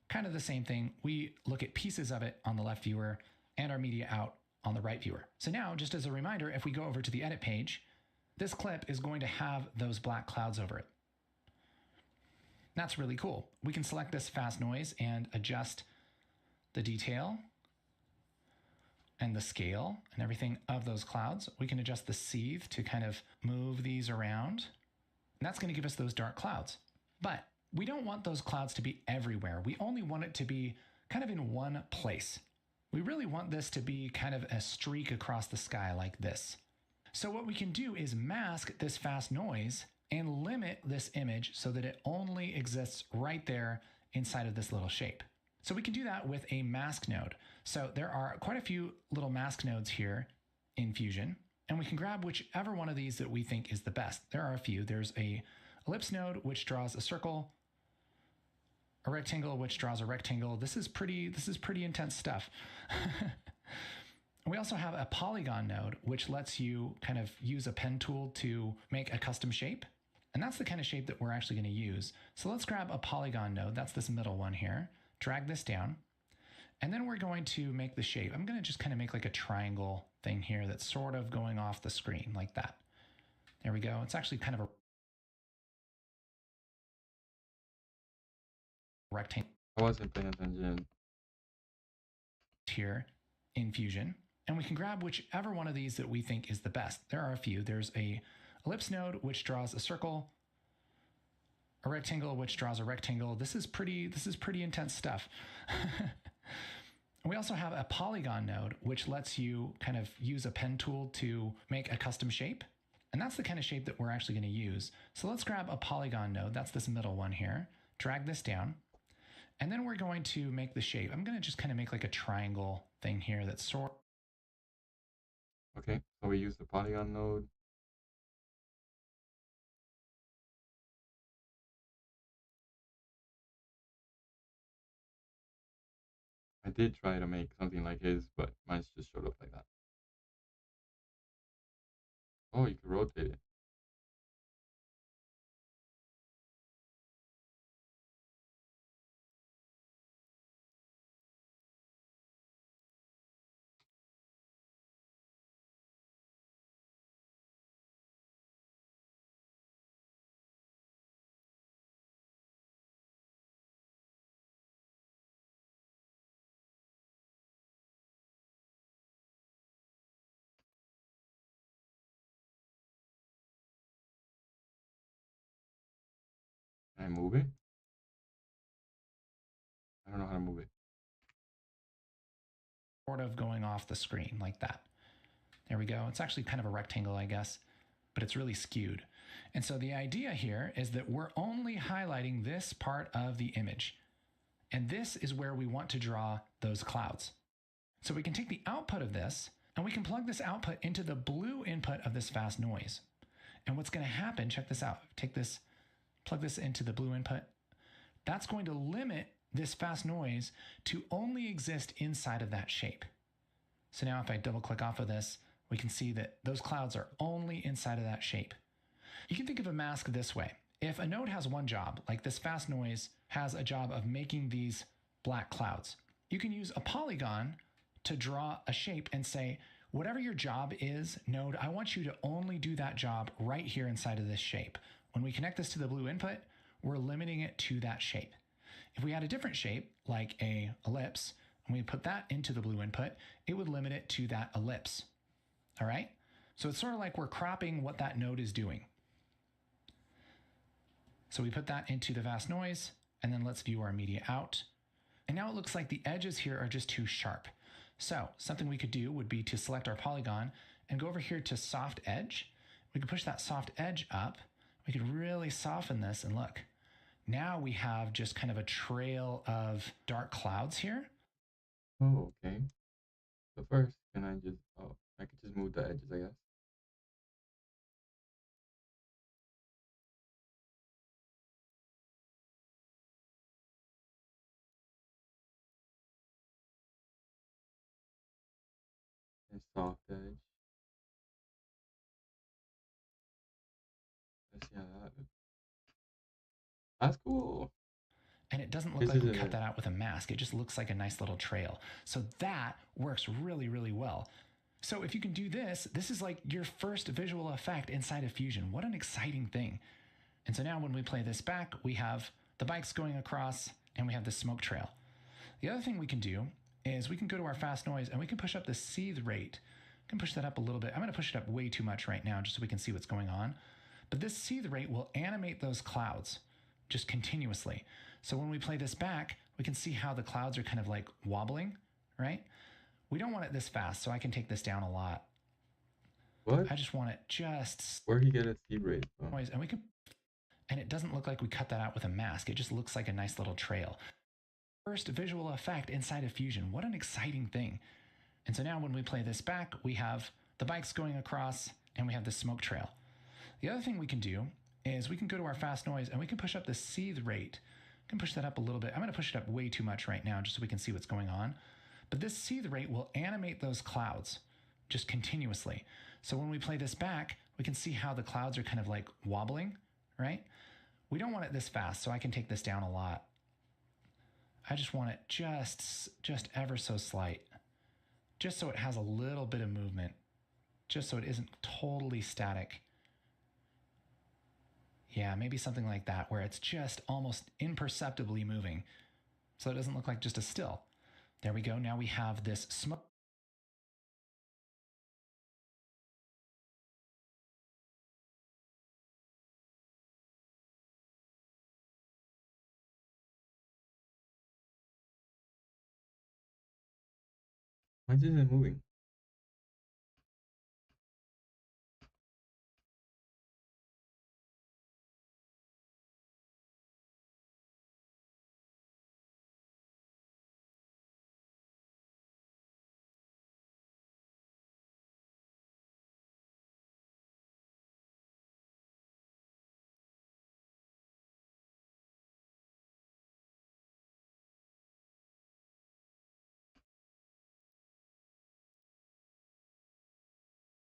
Speaker 2: Kind of the same thing. We look at pieces of it on the left viewer and our media out on the right viewer. So now, just as a reminder, if we go over to the edit page, this clip is going to have those black clouds over it. That's really cool. We can select this fast noise and adjust the detail and the scale and everything of those clouds. We can adjust the seethe to kind of move these around. And that's going to give us those dark clouds. But we don't want those clouds to be everywhere. We only want it to be kind of in one place. We really want this to be kind of a streak across the sky like this. So what we can do is mask this fast noise and limit this image so that it only exists right there inside of this little shape. So we can do that with a mask node. So there are quite a few little mask nodes here in Fusion, and we can grab whichever one of these that we think is the best. There are a few. There's a ellipse node, which draws a circle, a rectangle, which draws a rectangle. This is pretty intense stuff. We also have a polygon node, which lets you kind of use a pen tool to make a custom shape. And that's the kind of shape that we're actually going to use. So let's grab a polygon node. That's this middle one here. Drag this down. And then we're going to make the shape. I'm going to just kind of make like a triangle thing here that's sort of going off the screen like that. There we go. It's actually kind of a rectangle.
Speaker 1: I wasn't paying attention.
Speaker 2: Here in Fusion. And we can grab whichever one of these that we think is the best. There are a few. There's a ellipse node, which draws a circle, a rectangle, which draws a rectangle. This is pretty intense stuff. We also have a polygon node, which lets you kind of use a pen tool to make a custom shape. And that's the kind of shape that we're actually going to use. So let's grab a polygon node. That's this middle one here. Drag this down. And then we're going to make the shape. I'm going to just kind of make like a triangle thing here that's sort.
Speaker 1: Okay, so we use the polygon node. I did try to make something like his, but mine just showed up like that. Oh, you can rotate it. Can I move it? I don't know how to move it.
Speaker 2: Sort of going off the screen like that. There we go. It's actually kind of a rectangle, I guess, but it's really skewed. And so the idea here is that we're only highlighting this part of the image. And this is where we want to draw those clouds. So we can take the output of this and we can plug this output into the blue input of this fast noise. And what's going to happen, check this out. Take this, plug this into the blue input. That's going to limit this fast noise to only exist inside of that shape. So now if I double click off of this, we can see that those clouds are only inside of that shape. You can think of a mask this way. If a node has one job, like this fast noise has a job of making these black clouds, you can use a polygon to draw a shape and say, whatever your job is, node, I want you to only do that job right here inside of this shape. When we connect this to the blue input, we're limiting it to that shape. If we had a different shape, like a ellipse, and we put that into the blue input, it would limit it to that ellipse. All right? So it's sort of like we're cropping what that node is doing. So we put that into the fast noise, and then let's view our media out. And now it looks like the edges here are just too sharp. So something we could do would be to select our polygon and go over here to soft edge. We could push that soft edge up. We could really soften this, and look, now we have just kind of a trail of dark clouds here.
Speaker 1: Oh, okay. So first, can I just, I could just move the edges, I guess. And soft edge. Let's see how that looks. That's cool.
Speaker 2: And it doesn't look
Speaker 1: This
Speaker 2: like
Speaker 1: is
Speaker 2: we
Speaker 1: a,
Speaker 2: cut that out with a mask. It just looks like a nice little trail. So that works really, really well. So if you can do this, this is like your first visual effect inside of Fusion. What an exciting thing. And so now when we play this back, we have the bikes going across and we have the smoke trail. The other thing we can do is we can go to our fast noise and we can push up the seethe rate. I can push that up a little bit. I'm going to push it up way too much right now just so we can see what's going on. But this seethe rate will animate those clouds just continuously. So when we play this back, we can see how the clouds are kind of like wobbling, right? We don't want it this fast, so I can take this down a lot.
Speaker 1: what?
Speaker 2: I just want it just
Speaker 1: Where he get a seed rate from?
Speaker 2: noise, and we can, and it doesn't look like we cut that out with a mask. It just looks like a nice little trail. First visual effect inside of Fusion. What an exciting thing. And so now when we play this back, we have the bikes going across and we have the smoke trail. The other thing we can do is we can go to our fast noise and we can push up the seethe rate. I can push that up a little bit. I'm going to push it up way too much right now just so we can see what's going on. But this seethe rate will animate those clouds just continuously. So when we play this back, we can see how the clouds are kind of like wobbling, right? We don't want it this fast, so I can take this down a lot. I just want it just ever so slight, just so it has a little bit of movement, just so it isn't totally static. Yeah, maybe something like that, where it's just almost imperceptibly moving, so it doesn't look like just a still. There we go. Now we have this smoke.
Speaker 1: Why isn't it moving?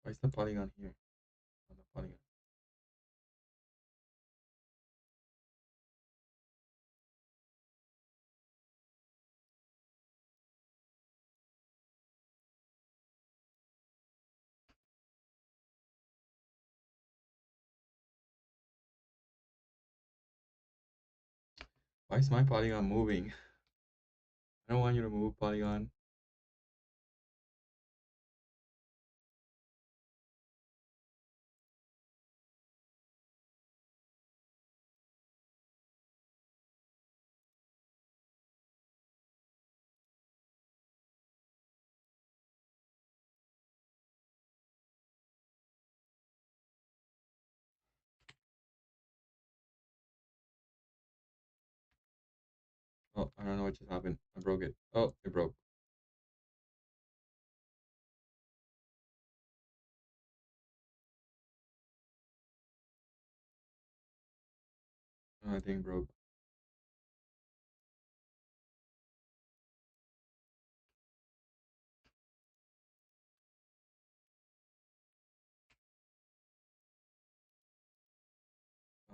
Speaker 1: Why is the polygon here? On the polygon. Why is my polygon moving? I don't want you to move, polygon. Oh, I don't know what just happened. I broke it. Oh, it broke. Oh, I think broke.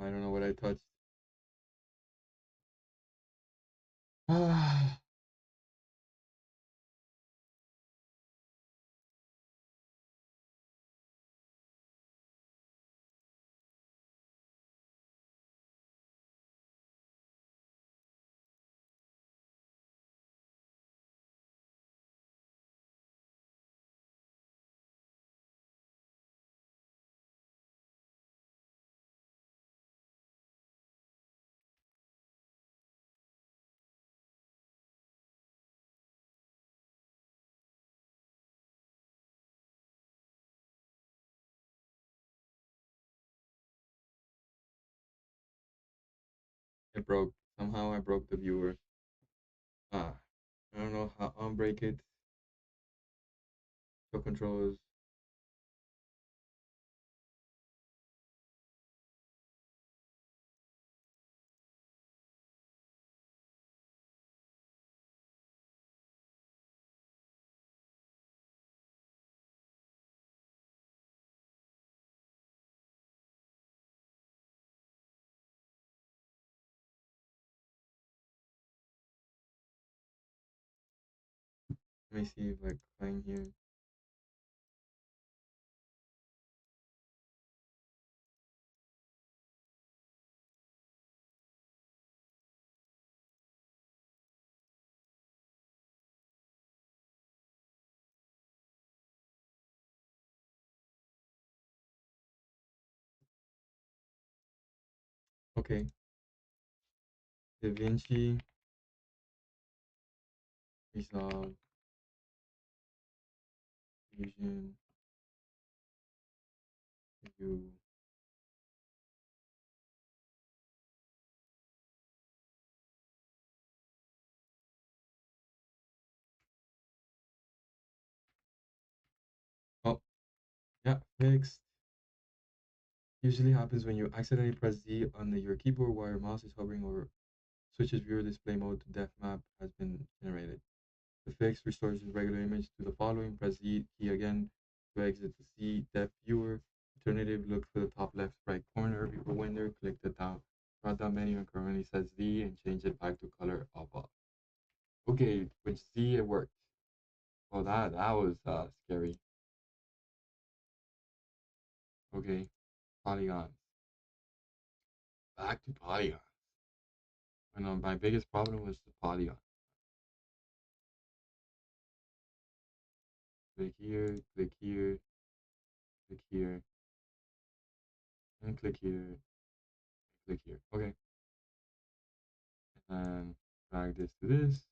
Speaker 1: I don't know what I touched. Ah, it broke. Somehow I broke the viewer. Ah, I don't know how unbreak it. Show controls. Let me see if I find here. Okay, DaVinci Resolve Fusion View. Oh, yeah, fixed. Usually happens when you accidentally press Z on your keyboard while your mouse is hovering over switches viewer display mode to depth map has been generated. The fix restores the regular image to the following. Press Z key again to exit the C depth viewer. Alternative, look for the top left right corner. Before window, click the drop down menu and currently says Z and change it back to color above. Okay, with Z it worked. Well, that was scary. Okay, polygons. Back to polygons. And my biggest problem was the polygon. click here, click here, and click here, click here. Okay, and then drag this to this,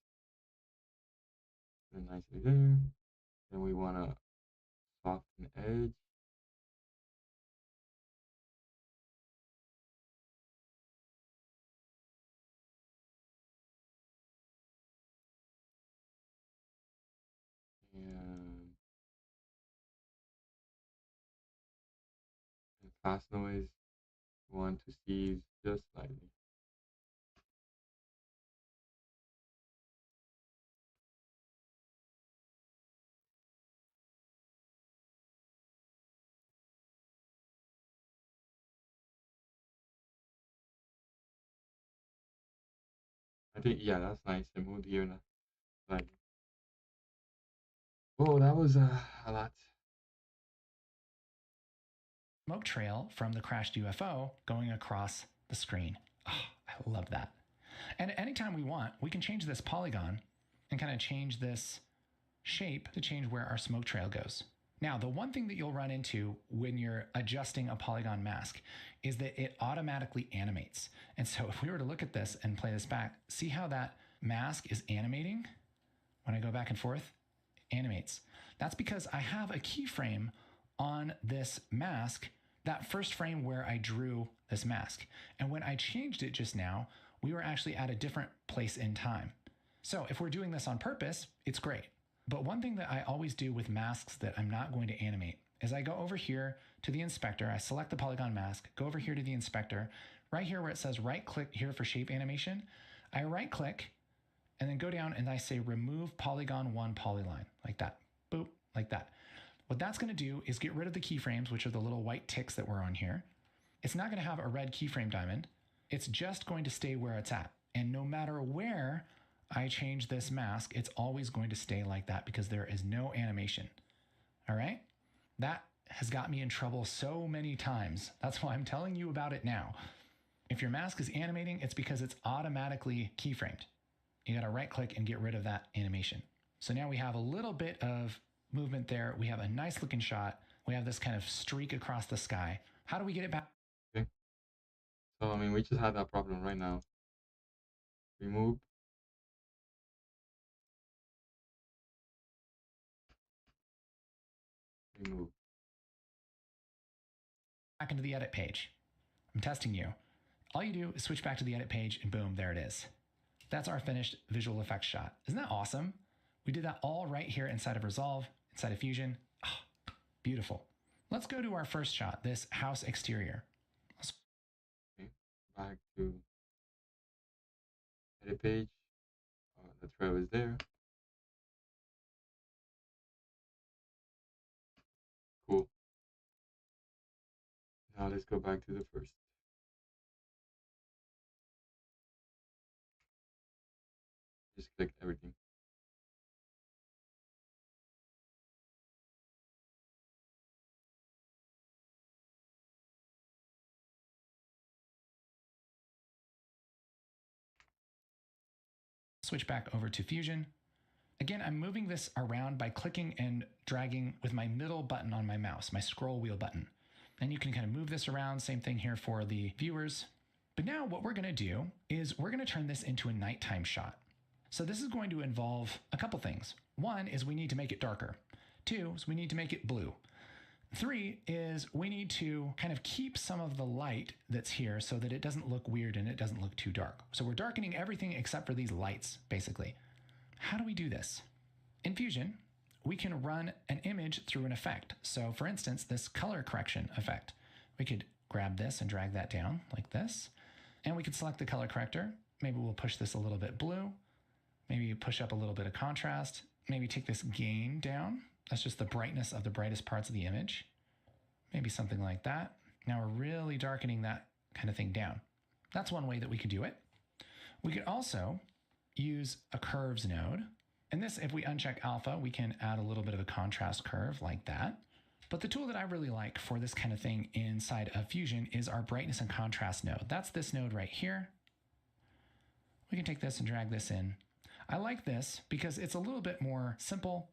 Speaker 1: and nicely there. Then we want to soften edge. And fast noise, we want to seize just slightly. I think, yeah, that's nice. It moved here now. Like, oh, that was a lot.
Speaker 2: Smoke trail from the crashed UFO going across the screen. Oh, I love that. And anytime we want, we can change this polygon and kind of change this shape to change where our smoke trail goes. Now, the one thing that you'll run into when you're adjusting a polygon mask is that it automatically animates. And so if we were to look at this and play this back, see how that mask is animating? When I go back and forth, animates. That's because I have a keyframe on this mask, that first frame where I drew this mask. And when I changed it just now, we were actually at a different place in time. So if we're doing this on purpose, it's great. But one thing that I always do with masks that I'm not going to animate is I go over here to the inspector, I select the polygon mask, go over here to the inspector, right here where it says right click here for shape animation, I right click and then go down and I say remove polygon 1 polyline, like that. Boop, like that. What that's going to do is get rid of the keyframes, which are the little white ticks that were on here. it's not going to have a red keyframe diamond. It's just going to stay where it's at. And no matter where I change this mask, it's always going to stay like that because there is no animation. All right? That has got me in trouble so many times. That's why I'm telling you about it now. If your mask is animating, it's because it's automatically keyframed. You got to right click and get rid of that animation. So now we have a little bit of movement there. We have a nice looking shot. We have this kind of streak across the sky. How do we get it back?
Speaker 1: Okay. So, I mean, we just had that problem right now. Remove. Remove.
Speaker 2: Back into the edit page. I'm testing you. All you do is switch back to the edit page and boom, there it is. That's our finished visual effects shot. Isn't that awesome? We did that all right here inside of Resolve, inside of Fusion. Oh, beautiful. Let's go to our first shot, this house exterior.
Speaker 1: Okay. Back to edit page. The trail is there. Cool. Now let's go back to the first. Just click everything.
Speaker 2: Switch back over to Fusion. Again, I'm moving this around by clicking and dragging with my middle button on my mouse, my scroll wheel button. And you can kind of move this around. Same thing here for the viewers. But now what we're going to do is we're going to turn this into a nighttime shot. So this is going to involve a couple things. One is we need to make it darker. Two is we need to make it blue. Three is we need to kind of keep some of the light that's here so that it doesn't look weird and it doesn't look too dark. So we're darkening everything except for these lights, basically. How do we do this? In Fusion, we can run an image through an effect. So for instance, this color correction effect, we could grab this and drag that down like this. And we could select the color corrector. Maybe we'll push this a little bit blue. Maybe push up a little bit of contrast. Maybe take this gain down. That's just the brightness of the brightest parts of the image. Maybe something like that. Now we're really darkening that kind of thing down. That's one way that we could do it. We could also use a curves node. And this, if we uncheck alpha, we can add a little bit of a contrast curve like that. But the tool that I really like for this kind of thing inside of Fusion is our brightness and contrast node. That's this node right here. We can take this and drag this in. I like this because it's a little bit more simple.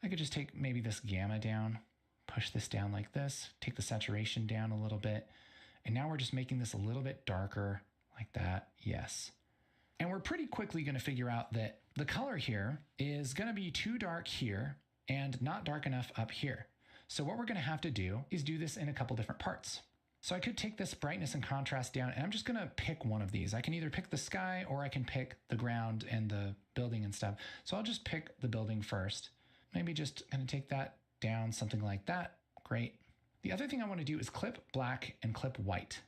Speaker 2: I could just take maybe this gamma down, push this down like this, take the saturation down a little bit. And now we're just making this a little bit darker like that. Yes. And we're pretty quickly going to figure out that the color here is going to be too dark here and not dark enough up here. So what we're going to have to do is do this in a couple different parts. So I could take this brightness and contrast down, and I'm just going to pick one of these. I can either pick the sky or I can pick the ground and the building and stuff. So I'll just pick the building first. Maybe just going to take that down, something like that. Great. The other thing I want to do is clip black and clip white.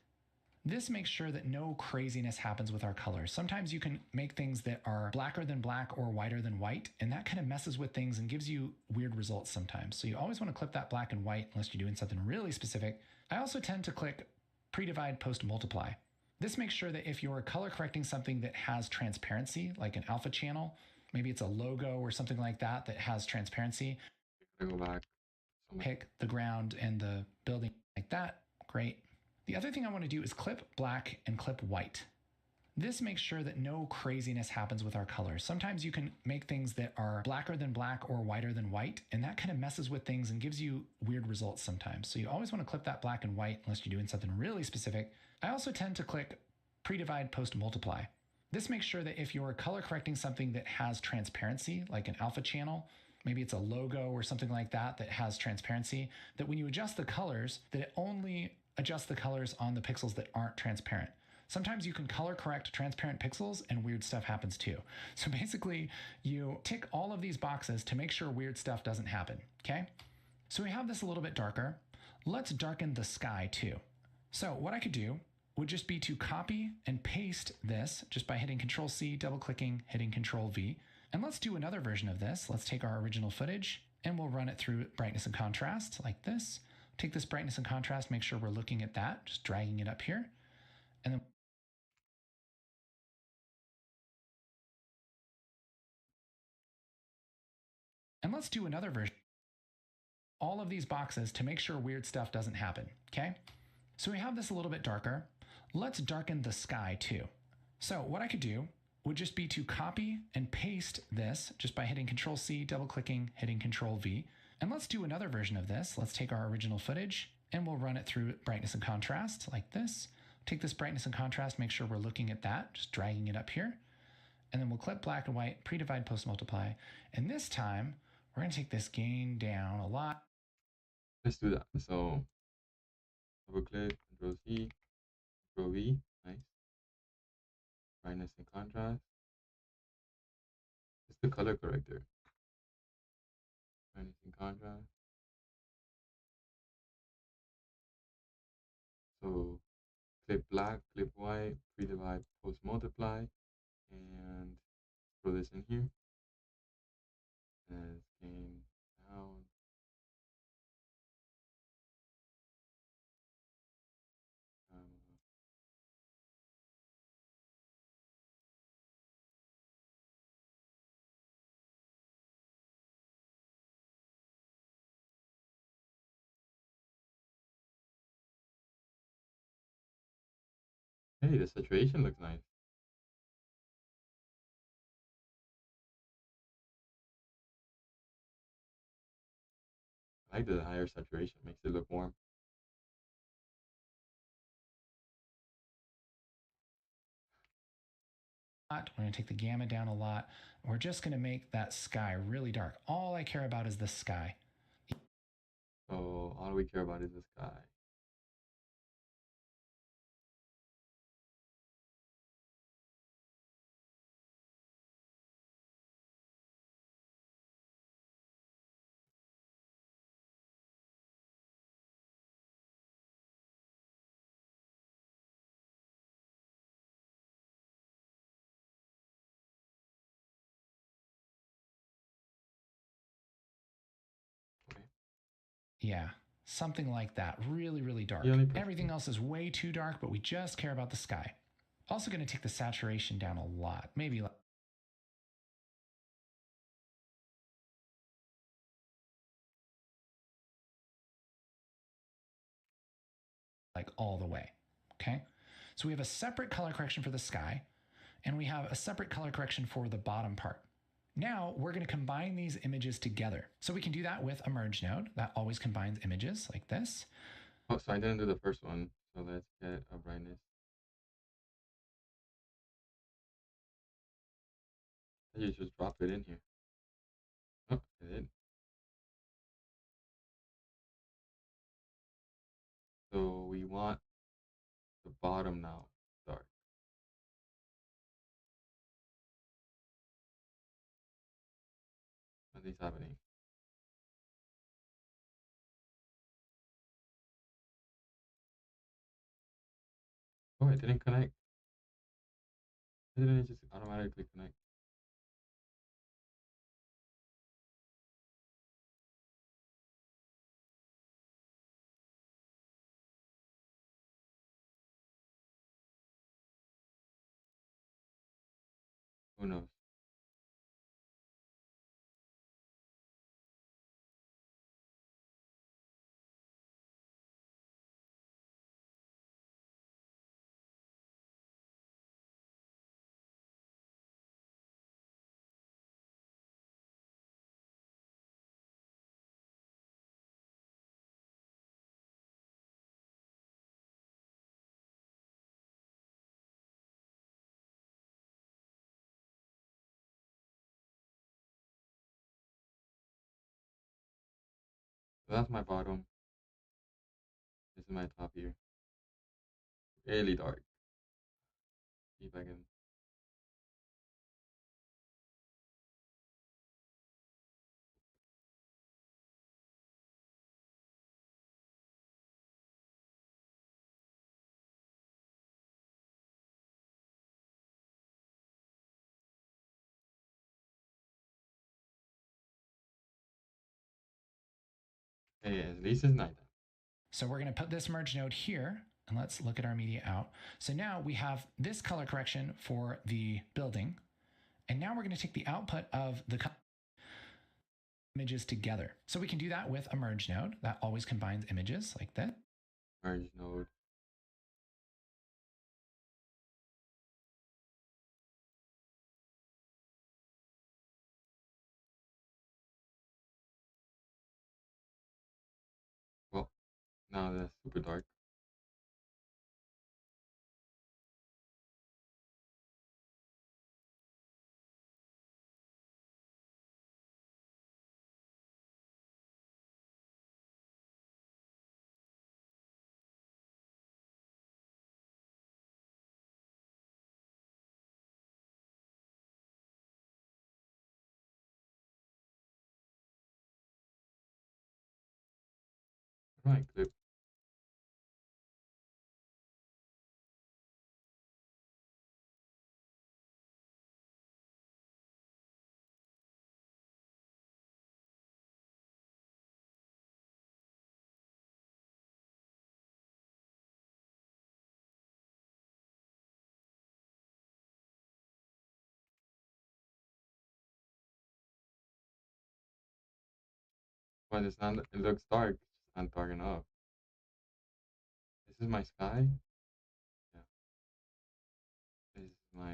Speaker 2: This makes sure that no craziness happens with our colors. Sometimes you can make things that are blacker than black or whiter than white, and that kind of messes with things and gives you weird results sometimes. So you always want to clip that black and white unless you're doing something really specific. I also tend to click pre-divide, post-multiply. This makes sure that if you're color correcting something that has transparency, like an alpha channel, maybe it's a logo or something like that that has transparency,
Speaker 1: Go back.
Speaker 2: pick the ground and the building like that. Great. The other thing I want to do is clip black and clip white. This makes sure that no craziness happens with our colors. Sometimes you can make things that are blacker than black or whiter than white, and that kind of messes with things and gives you weird results sometimes. So you always want to clip that black and white unless you're doing something really specific. I also tend to click pre-divide, post-multiply. This makes sure that if you're color correcting something that has transparency, like an alpha channel, maybe it's a logo or something like that that has transparency, that when you adjust the colors, that it only adjusts the colors on the pixels that aren't transparent. Sometimes you can color correct transparent pixels and weird stuff happens too. So basically you tick all of these boxes to make sure weird stuff doesn't happen, okay? So we have this a little bit darker. Let's darken the sky too. So what I could do would just be to copy and paste this just by hitting Control C, double clicking, hitting Control V. And let's do another version of this. Let's take our original footage and we'll run it through brightness and contrast like this. take this brightness and contrast, make sure we're looking at that, just dragging it up here. And then let's do another version. All of these boxes to make sure weird stuff doesn't happen, okay? So we have this a little bit darker. Let's darken the sky too. So what I could do would just be to copy and paste this just by hitting Control C, double clicking, hitting Control V. And let's do another version of this. Let's take our original footage and we'll run it through brightness and contrast like this. Take this brightness and contrast, make sure we're looking at that, just dragging it up here. And then we'll clip black and white, pre-divide, post-multiply. And this time, we're gonna take this gain down a lot.
Speaker 1: Let's do that. So double click, Control C, Control V, nice. Brightness and contrast. It's the color corrector. Brightness and contrast. So clip black, clip white, pre-divide, post-multiply, and throw this in here. And gain down. Hey, the saturation looks nice. I like the higher saturation, makes it look warm.
Speaker 2: We're going to take the gamma down a lot. We're just going to make that sky really dark. All I care about is the sky.
Speaker 1: So all we care about is the sky. Okay.
Speaker 2: Yeah, something like that. Really, really dark. Everything else is way too dark, but we just care about the sky. Also going to take the saturation down a lot. Maybe like all the way. Okay. So we have a separate color correction for the sky, and we have a separate color correction for the bottom part. Now we're going to combine these images together. So we can do that with a merge node that always combines images like this.
Speaker 1: Oh, so I didn't do the first one. So let's get a brightness. You just dropped it in here. Oh, it did. So we want the bottom now dark. Nothing's happening. Oh, it didn't connect. Why didn't it just automatically connect? Who knows? So that's my bottom. This is my top here. Really dark. See if I can. Hey, at least it's nighttime.
Speaker 2: So we're going to put this merge node here, and let's look at our media out. So now we have this color correction for the building, and now we're going to take the output of the images together. So we can do that with a merge node that always combines images like that.
Speaker 1: Merge node. Well, now that's super dark. Right clip. But it's not, it looks dark, it's just not dark enough. This is my sky. Yeah. This is my,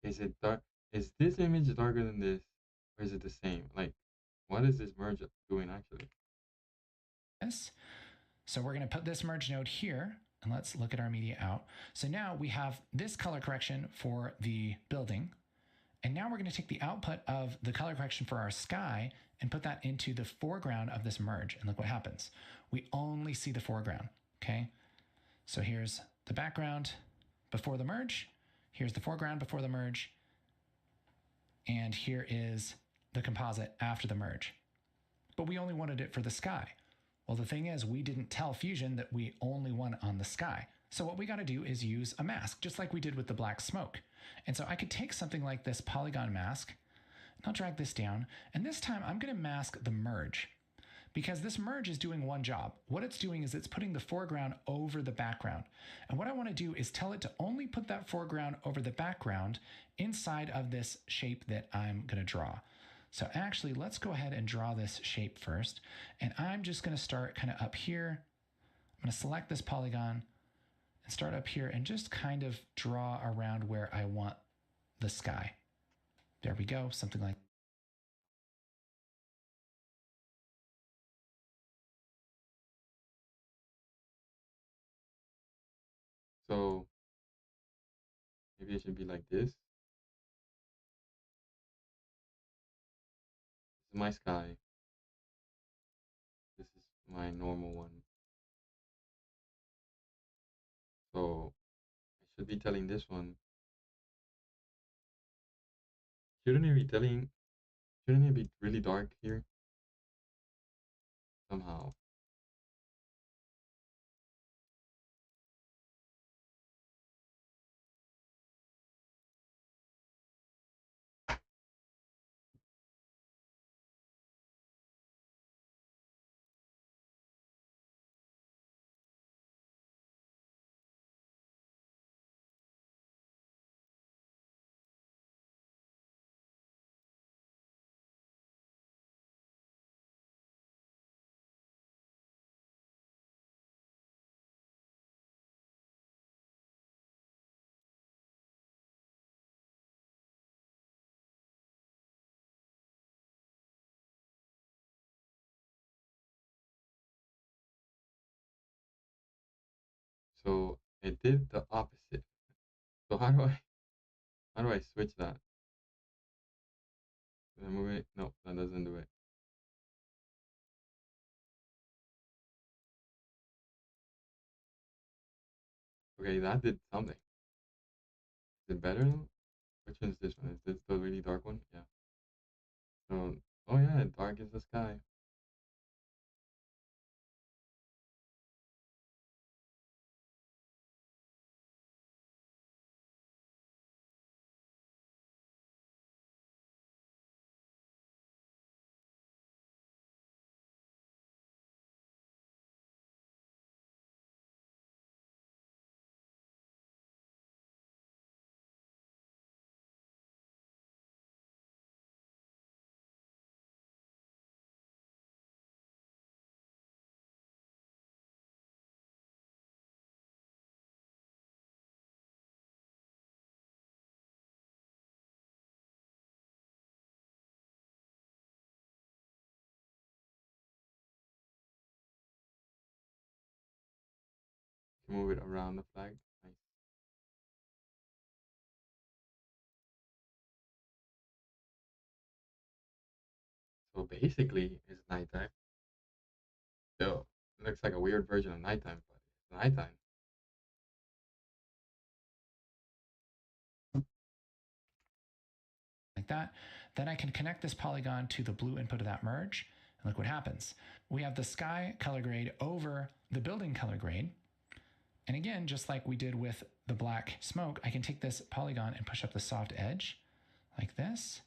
Speaker 1: is it dark? Is this image darker than this? Or is it the same? Like, what is this merge doing actually?
Speaker 2: Yes. So we're going to put this merge node here, and let's look at our media out. So now we have this color correction for the building, and now we're going to take the output of the color correction for our sky and put that into the foreground of this merge. And look what happens. We only see the foreground, okay? So here's the background before the merge. Here's the foreground before the merge. And here is the composite after the merge. But we only wanted it for the sky. Well, the thing is, we didn't tell Fusion that we only want it on the sky. So what we got to do is use a mask, just like we did with the black smoke. And so I could take something like this polygon mask, and I'll drag this down. And this time I'm going to mask the merge, because this merge is doing one job. What it's doing is it's putting the foreground over the background. And what I want to do is tell it to only put that foreground over the background inside of this shape that I'm going to draw. So actually, let's go ahead and draw this shape first. And I'm just going to start kind of up here. I'm going to select this polygon and start up here and just kind of draw around where I want the sky. There we go, something like.
Speaker 1: So maybe it should be like this. This is my sky. This is my normal one. So I should be telling this one. Shouldn't it be telling? Shouldn't it be really dark here? Somehow. So it did the opposite. So how do I switch that? Did I move it? No, that doesn't do it. Okay, that did something. Is it better though? Which one is this one? Is this the really dark one? Yeah. So, oh yeah, dark is the sky. move it around the flag. Nice. So basically, it's nighttime. Still, it looks like a weird version of nighttime, but it's nighttime.
Speaker 2: Like that. Then I can connect this polygon to the blue input of that merge. And look what happens. We have the sky color grade over the building color grade. And again, just like we did with the black smoke, I can take this polygon and push up the soft edge like this.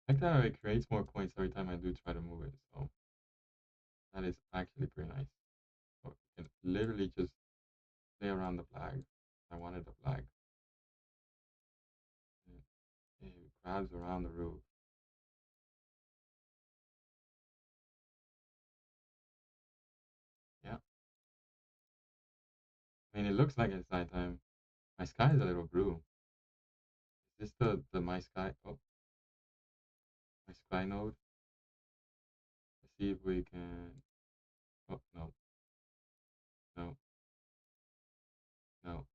Speaker 1: Like that, it creates more points every time I do try to move it. So that is actually pretty nice. So you can literally just play around the flag. I wanted the flag. And it grabs around the roof. Yeah. I mean, it looks like it's nighttime. My sky is a little blue. Is this the my sky? Oh, my sky node. Let's see if we can. Oh, no, no, no.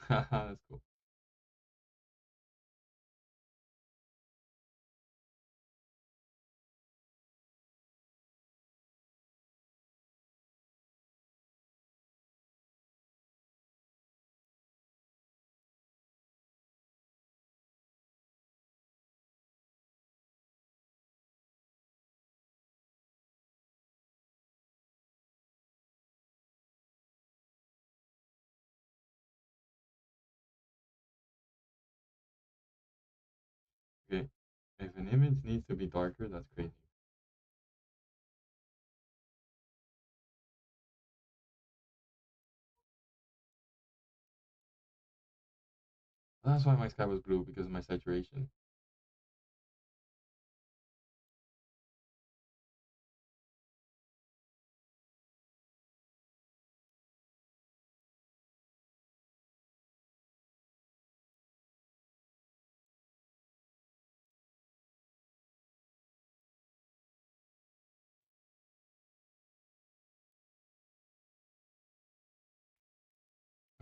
Speaker 1: That's cool. Okay. If an image needs to be darker, that's crazy. That's why my sky was blue because of my saturation.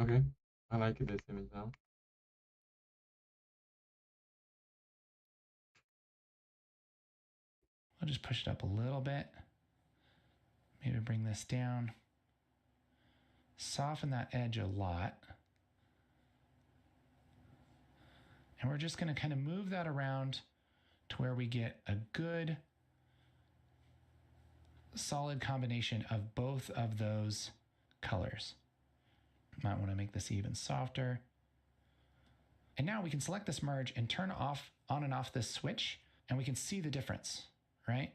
Speaker 1: Okay. I like this image now.
Speaker 2: I'll just push it up a little bit. Maybe bring this down. Soften that edge a lot. And we're just going to kind of move that around to where we get a good solid combination of both of those colors. Might want to make this even softer. And now we can select this merge and turn off on and off this switch, and we can see the difference, right?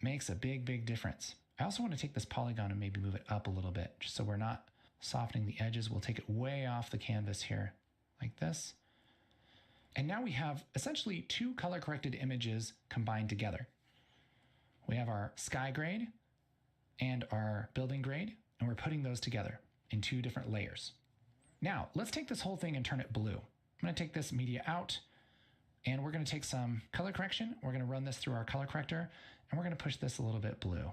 Speaker 2: Makes a big, big difference. I also want to take this polygon and maybe move it up a little bit, just so we're not softening the edges. We'll take it way off the canvas here, like this. And now we have essentially two color corrected images combined together. We have our sky grade and our building grade, and we're putting those together in two different layers. Now, let's take this whole thing and turn it blue. I'm going to take this media out, and we're going to take some color correction. We're going to run this through our color corrector, and we're going to push this a little bit blue.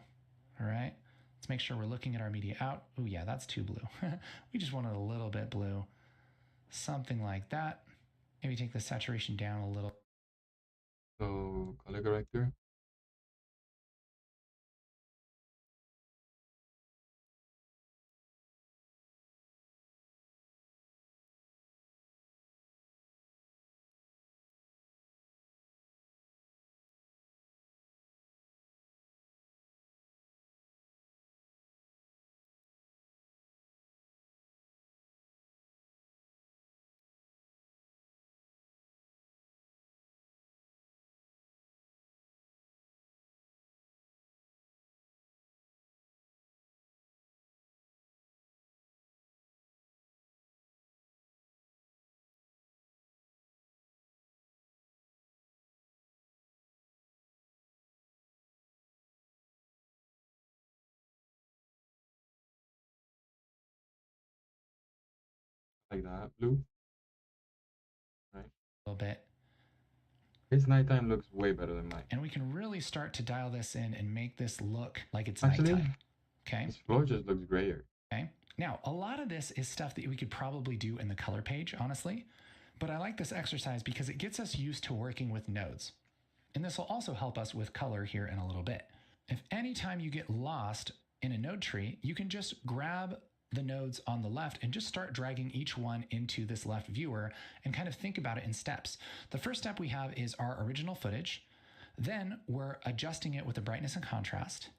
Speaker 2: All right? Let's make sure we're looking at our media out. Oh, yeah, that's too blue. We just wanted a little bit blue. Something like that. Maybe take the saturation down a little.
Speaker 1: So color corrector. like that, blue, right?
Speaker 2: A little bit.
Speaker 1: His nighttime looks way better than mine.
Speaker 2: And we can really start to dial this in and make this look like it's
Speaker 1: Actually,
Speaker 2: nighttime. Okay.
Speaker 1: his floor just looks grayer.
Speaker 2: Okay. Now, a lot of this is stuff that we could probably do in the color page, honestly. But I like this exercise because it gets us used to working with nodes. And this will also help us with color here in a little bit. If anytime you get lost in a node tree, you can just grab the nodes on the left and just start dragging each one into this left viewer and kind of think about it in steps. The first step we have is our original footage. Then we're adjusting it with the brightness and contrast.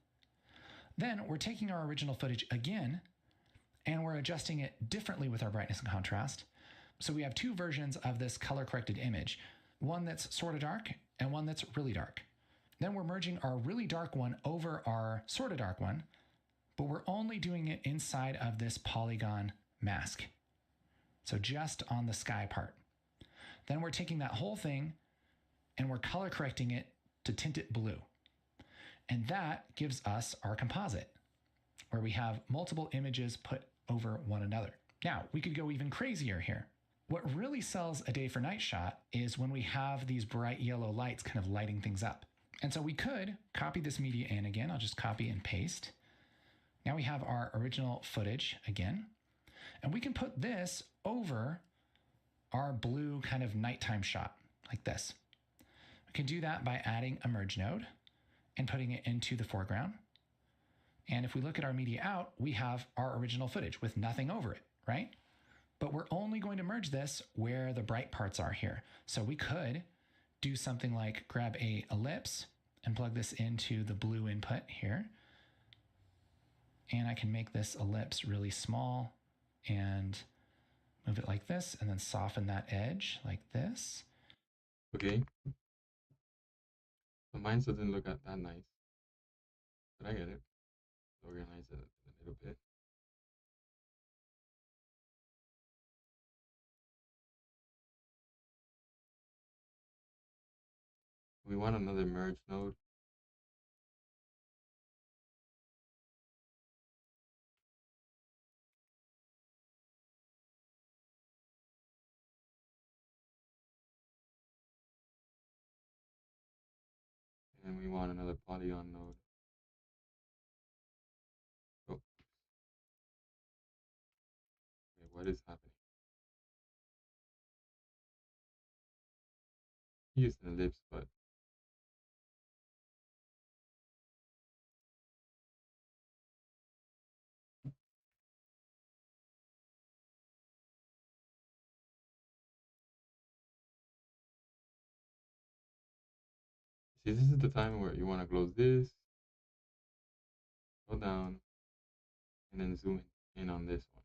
Speaker 2: Then we're taking our original footage again and we're adjusting it differently with our brightness and contrast. So we have two versions of this color corrected image, one that's sort of dark and one that's really dark. Then we're merging our really dark one over our sort of dark one, but we're only doing it inside of this polygon mask. So just on the sky part. Then we're taking that whole thing and we're color correcting it to tint it blue. And that gives us our composite, where we have multiple images put over one another. Now, we could go even crazier here. What really sells a day for night shot is when we have these bright yellow lights kind of lighting things up. And so we could copy this media in again. I'll just copy and paste. Now we have our original footage again, and we can put this over our blue kind of nighttime shot like this. We can do that by adding a merge node and putting it into the foreground. And if we look at our media out, we have our original footage with nothing over it, right? But we're only going to merge this where the bright parts are here. So we could do something like grab a ellipse and plug this into the blue input here. And I can make this ellipse really small and move it like this, and then soften that edge like this.
Speaker 1: Okay. So mine doesn't look that nice, but I get it. Organize it a little bit. We want another merge node. And we want another polygon node. Oh, okay, what is happening? Use an ellipse, but see, this is the time where you want to close this, go down, and then zoom in on this one.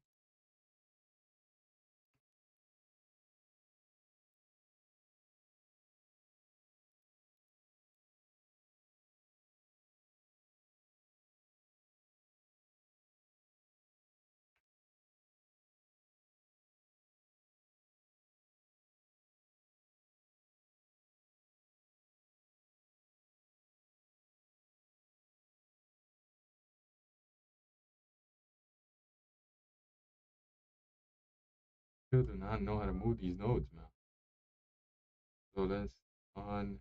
Speaker 1: Still do not know how to move these nodes, man. So let's on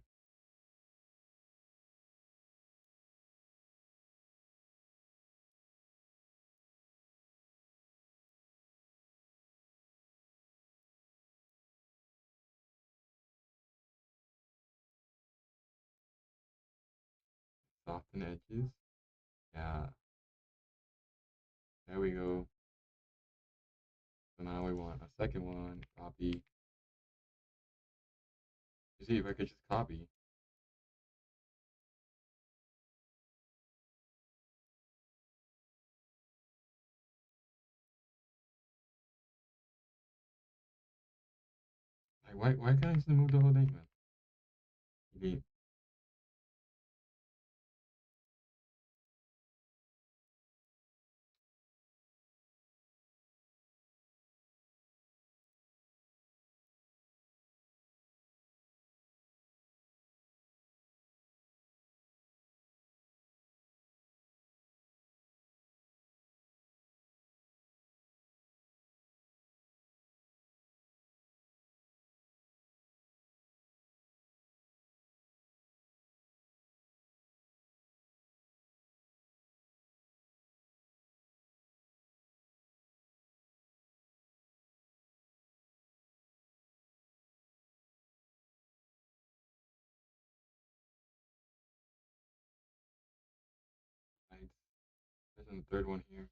Speaker 1: soften edges. Yeah, there we go. So now we want a second one, copy. You see, if I could just copy, like why can't I just move the whole thing, man? Delete. And the third one here.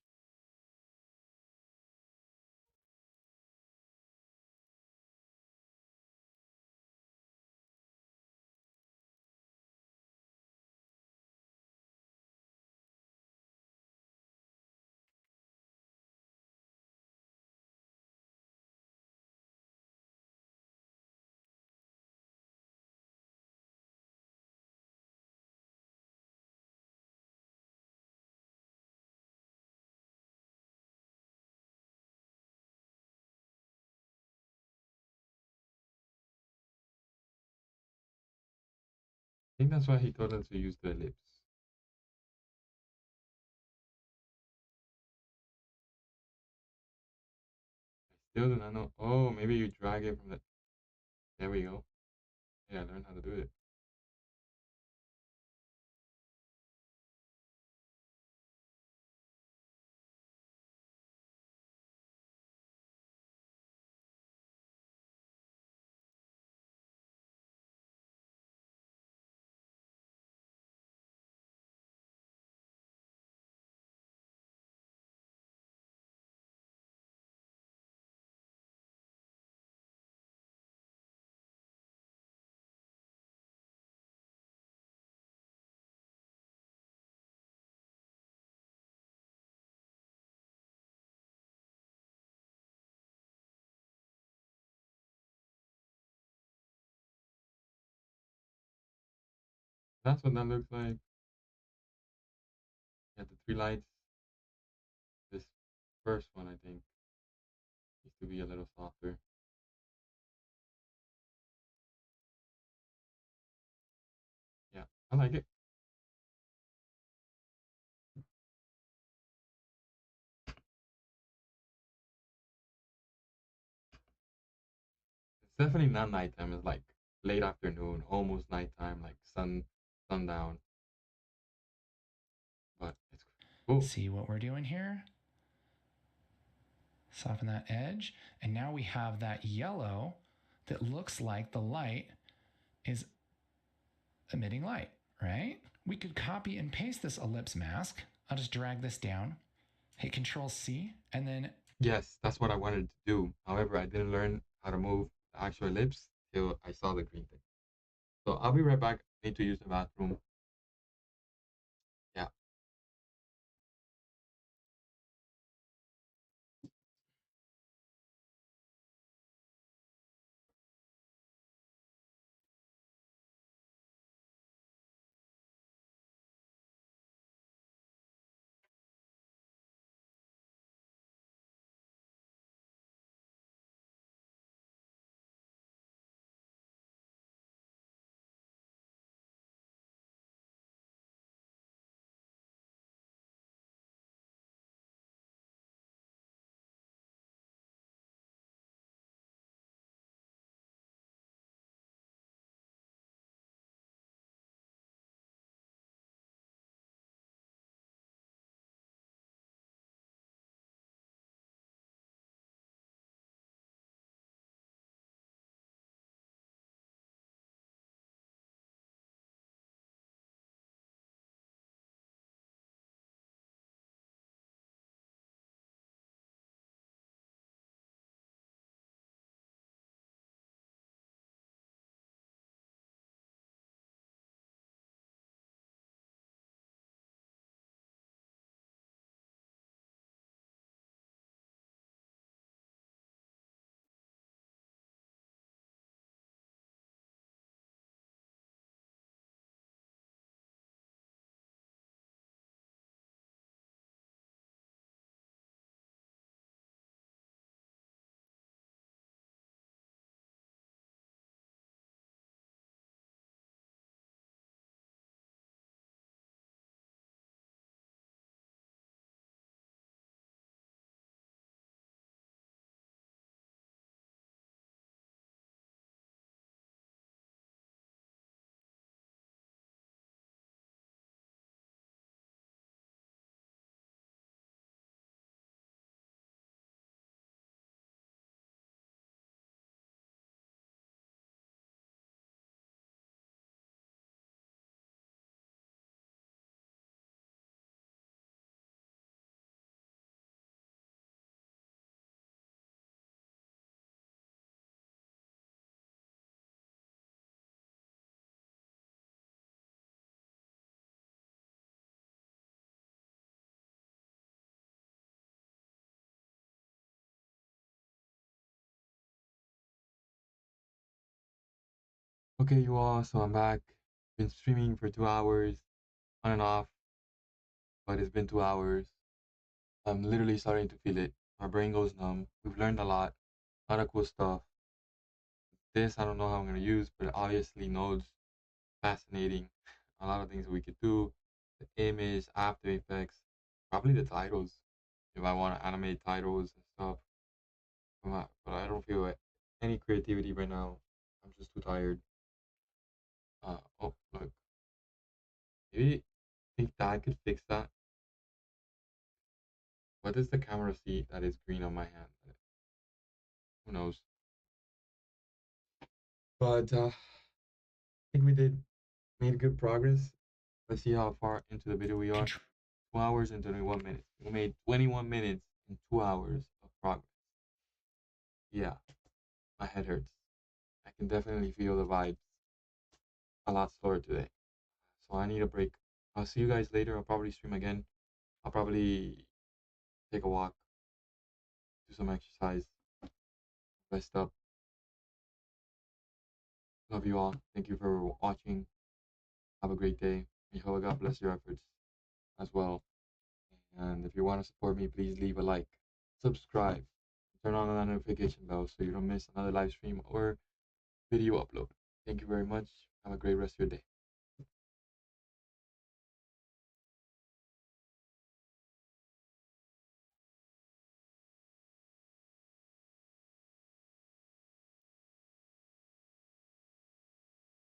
Speaker 1: I think that's why he told us to use the ellipse. I still do not know. Oh, maybe you drag it from the. There we go. Yeah, I learned how to do it. That's what that looks like. Yeah, the three lights. This first one, I think, needs to be a little softer. Yeah, I like it. It's definitely not nighttime. It's like late afternoon, almost nighttime, like sundown. But it's cool.
Speaker 2: See what we're doing here? Soften that edge. And now we have that yellow that looks like the light is emitting light, right? We could copy and paste this ellipse mask. I'll just drag this down, hit Control C, and then
Speaker 1: Yes, that's what I wanted to do. However, I didn't learn how to move the actual ellipse till I saw the green thing. So I'll be right back. I need to use the bathroom. Yeah. Okay, you all, so I'm back. Been streaming for 2 hours, on and off, but it's been 2 hours. I'm literally starting to feel it. My brain goes numb. We've learned a lot of cool stuff. This I don't know how I'm gonna use, but obviously nodes fascinating. A lot of things we could do. The image, After Effects, probably the titles. If I want to animate titles and stuff, but I don't feel any creativity right now. I'm just too tired. Oh look, maybe think that could fix that. What does the camera see that is green on my hand? Who knows? But I think we made good progress. Let's see how far into the video we are. 2 hours and 21 minutes. We made 21 minutes in 2 hours of progress. Yeah, my head hurts. I can definitely feel the vibes a lot slower today. So I need a break. I'll see you guys later. I'll probably stream again. I'll probably take a walk, do some exercise, rest up. Love you all. Thank you for watching. Have a great day. Jehovah God bless your efforts as well. And if you want to support me, please leave a like, subscribe, turn on that notification bell so you don't miss another live stream or video upload. Thank you very much. Have a great rest of your day.